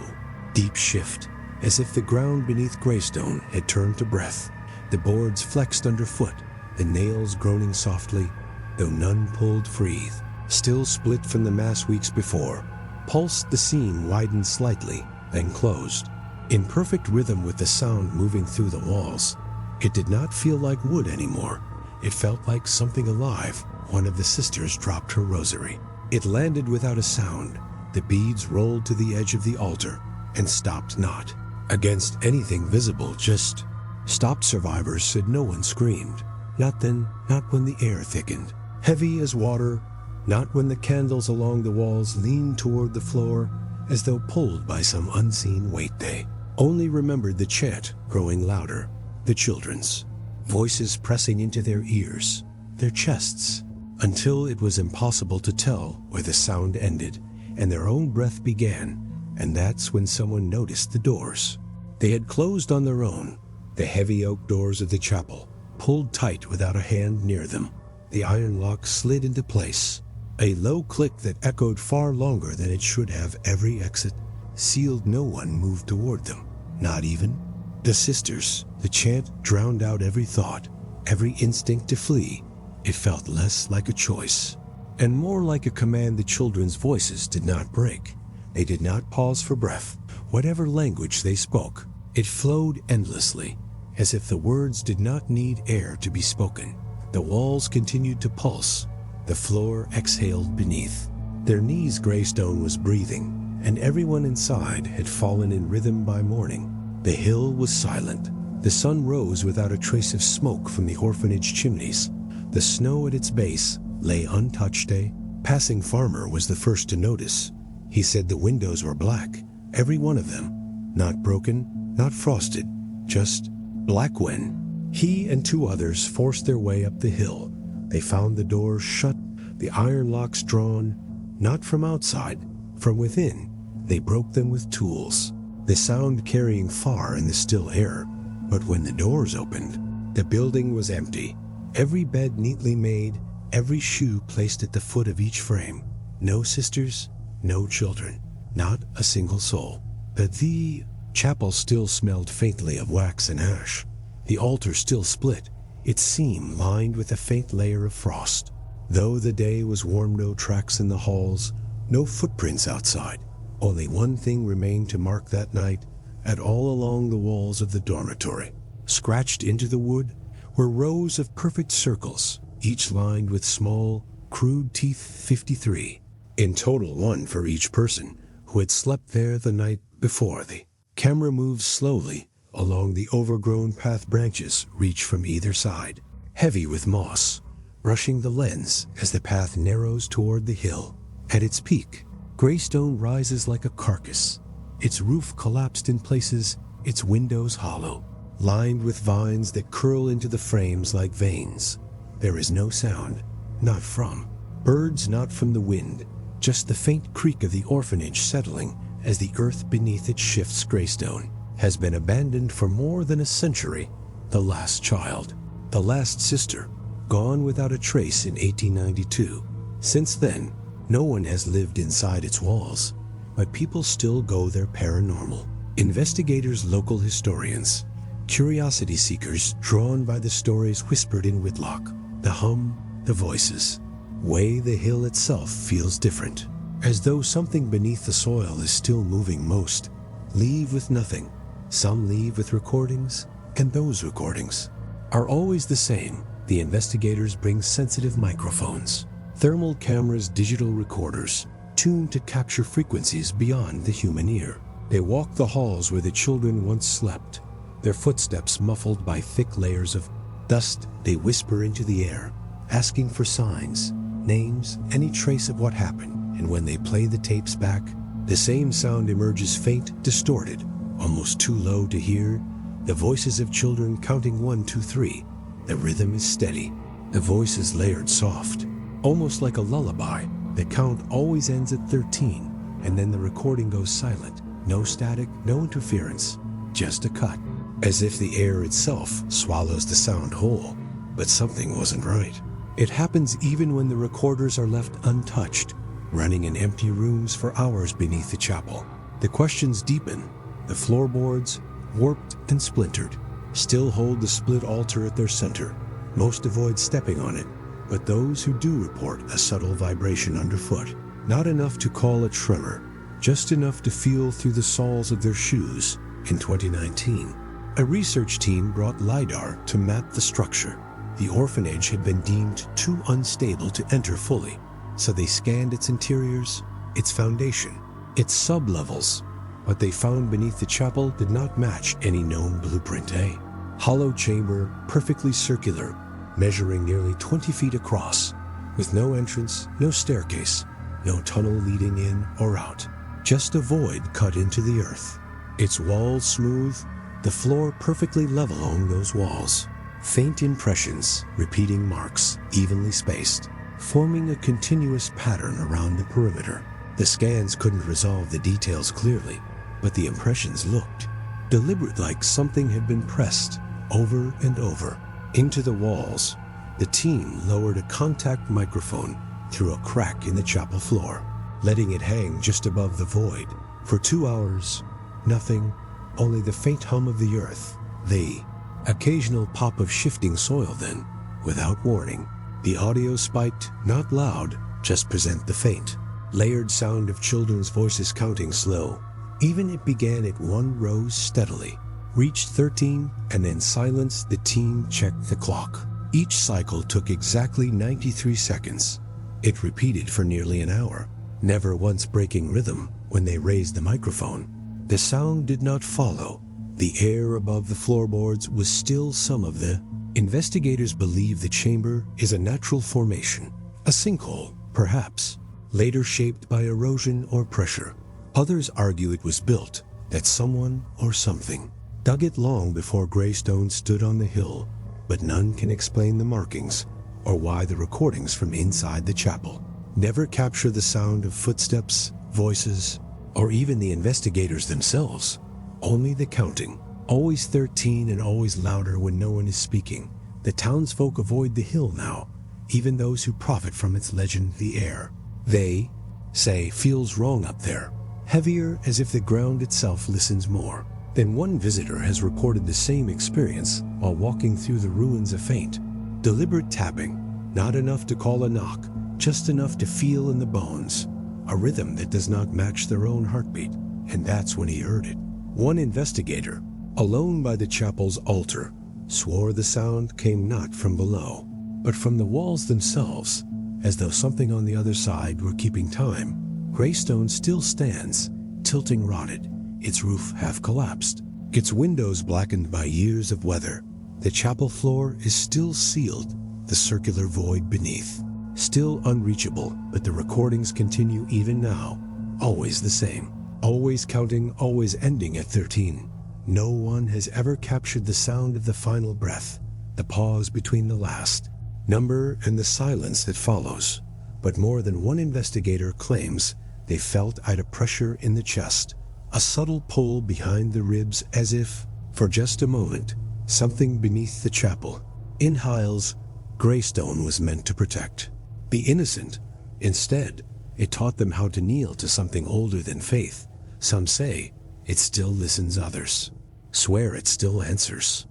deep shift, as if the ground beneath Greystone had turned to breath. The boards flexed underfoot, the nails groaning softly, though none pulled free. Still split from the mass weeks before. Pulsed, the seam widened slightly, then closed. In perfect rhythm with the sound moving through the walls. It did not feel like wood anymore. It felt like something alive. One of the sisters dropped her rosary. It landed without a sound. The beads rolled to the edge of the altar and stopped not. Against anything visible, just stopped. Survivors said no one screamed. Not then, not when the air thickened. Heavy as water, not when the candles along the walls leaned toward the floor as though pulled by some unseen weight. They only remembered the chant growing louder, the children's voices pressing into their ears, their chests, until it was impossible to tell where the sound ended and their own breath began. And that's when someone noticed the doors. They had closed on their own, the heavy oak doors of the chapel, pulled tight without a hand near them. The iron lock slid into place. A low click that echoed far longer than it should have. Every exit sealed. No one moved toward them, not even the sisters. The chant drowned out every thought, every instinct to flee. It felt less like a choice and more like a command. The children's voices did not break. They did not pause for breath. Whatever language they spoke, it flowed endlessly, as if the words did not need air to be spoken. The walls continued to pulse. The floor exhaled beneath their knees. Greystone was breathing, and everyone inside had fallen in rhythm by morning. The hill was silent. The sun rose without a trace of smoke from the orphanage chimneys. The snow at its base lay untouched. A passing farmer was the first to notice. He said the windows were black, every one of them. Not broken, not frosted, just black. When he and two others forced their way up the hill, they found the doors shut, the iron locks drawn, not from outside, from within. They broke them with tools, the sound carrying far in the still air. But when the doors opened, the building was empty. Every bed neatly made, every shoe placed at the foot of each frame. No sisters, no children, not a single soul. But the chapel still smelled faintly of wax and ash. The altar still split, its seam lined with a faint layer of frost. Though the day was warm, no tracks in the halls, no footprints outside. Only one thing remained to mark that night. At all along the walls of the dormitory, scratched into the wood, were rows of perfect circles, each lined with small, crude teeth. 53. In total, one for each person who had slept there the night before. The camera moved slowly along the overgrown path. Branches reached from either side, heavy with moss, brushing the lens as the path narrows toward the hill. At its peak, Greystone rises like a carcass, its roof collapsed in places, its windows hollow, lined with vines that curl into the frames like veins. There is no sound, not from birds, not from the wind, just the faint creak of the orphanage settling as the earth beneath it shifts. Greystone has been abandoned for more than a century. The last child, the last sister, gone without a trace in 1892. Since then, no one has lived inside its walls, but people still go there. Paranormal investigators, local historians, curiosity seekers drawn by the stories whispered in Whitlock, the hum, the voices. Way the hill itself feels different, as though something beneath the soil is still moving. Most leave with nothing. Some leave with recordings, and those recordings are always the same. The investigators bring sensitive microphones, thermal cameras, digital recorders, tuned to capture frequencies beyond the human ear. They walk the halls where the children once slept, their footsteps muffled by thick layers of dust. They whisper into the air, asking for signs, names, any trace of what happened. And when they play the tapes back, the same sound emerges, faint, distorted, almost too low to hear. The voices of children counting 1, 2, 3. The rhythm is steady. The voice is layered soft, almost like a lullaby. The count always ends at 13, and then the recording goes silent. No static, no interference, just a cut. As if the air itself swallows the sound whole. But something wasn't right. It happens even when the recorders are left untouched, running in empty rooms for hours beneath the chapel. The questions deepen. The floorboards, warped and splintered, still hold the split altar at their center. Most avoid stepping on it, but those who do report a subtle vibration underfoot. Not enough to call a tremor, just enough to feel through the soles of their shoes. In 2019, a research team brought LiDAR to map the structure. The orphanage had been deemed too unstable to enter fully, so they scanned its interiors, its foundation, its sublevels. What they found beneath the chapel did not match any known blueprint. A hollow chamber, perfectly circular, measuring nearly 20 feet across, with no entrance, no staircase, no tunnel leading in or out, just a void cut into the earth. Its walls smooth, the floor perfectly level along those walls. Faint impressions, repeating marks, evenly spaced, forming a continuous pattern around the perimeter. The scans couldn't resolve the details clearly, but the impressions looked deliberate, like something had been pressed over and over into the walls. The team lowered a contact microphone through a crack in the chapel floor, letting it hang just above the void. For 2 hours, nothing, only the faint hum of the earth, the occasional pop of shifting soil. Then, without warning, the audio spiked, not loud, just present the faint, layered sound of children's voices counting slow. Even it began at 1, rose steadily, reached 13, and then silence. The team checked the clock. Each cycle took exactly 93 seconds. It repeated for nearly an hour, never once breaking rhythm. When they raised the microphone, the sound did not follow. The air above the floorboards was still. Some of the investigators believe the chamber is a natural formation, a sinkhole, perhaps, later shaped by erosion or pressure. Others argue it was built, that someone or something dug it long before Greystone stood on the hill, but none can explain the markings or why the recordings from inside the chapel never capture the sound of footsteps, voices, or even the investigators themselves. Only the counting, always 13 and always louder when no one is speaking. The townsfolk avoid the hill now, even those who profit from its legend. The air, they say, feels wrong up there, heavier, as if the ground itself listens more. Then one visitor has reported the same experience while walking through the ruins. A faint, deliberate tapping, not enough to call a knock, just enough to feel in the bones, a rhythm that does not match their own heartbeat. And that's when he heard it. One investigator, alone by the chapel's altar, swore the sound came not from below, but from the walls themselves, as though something on the other side were keeping time. Greystone still stands, tilting, rotted, its roof half collapsed, its windows blackened by years of weather. The chapel floor is still sealed, the circular void beneath, still unreachable, but the recordings continue even now, always the same, always counting, always ending at 13. No one has ever captured the sound of the final breath, the pause between the last number and the silence that follows. But more than one investigator claims they felt a pressure in the chest, a subtle pull behind the ribs, as if, for just a moment, something beneath the chapel, in Hiles, Greystone was meant to protect. The innocent. Instead, it taught them how to kneel to something older than faith. Some say it still listens, others swear it still answers.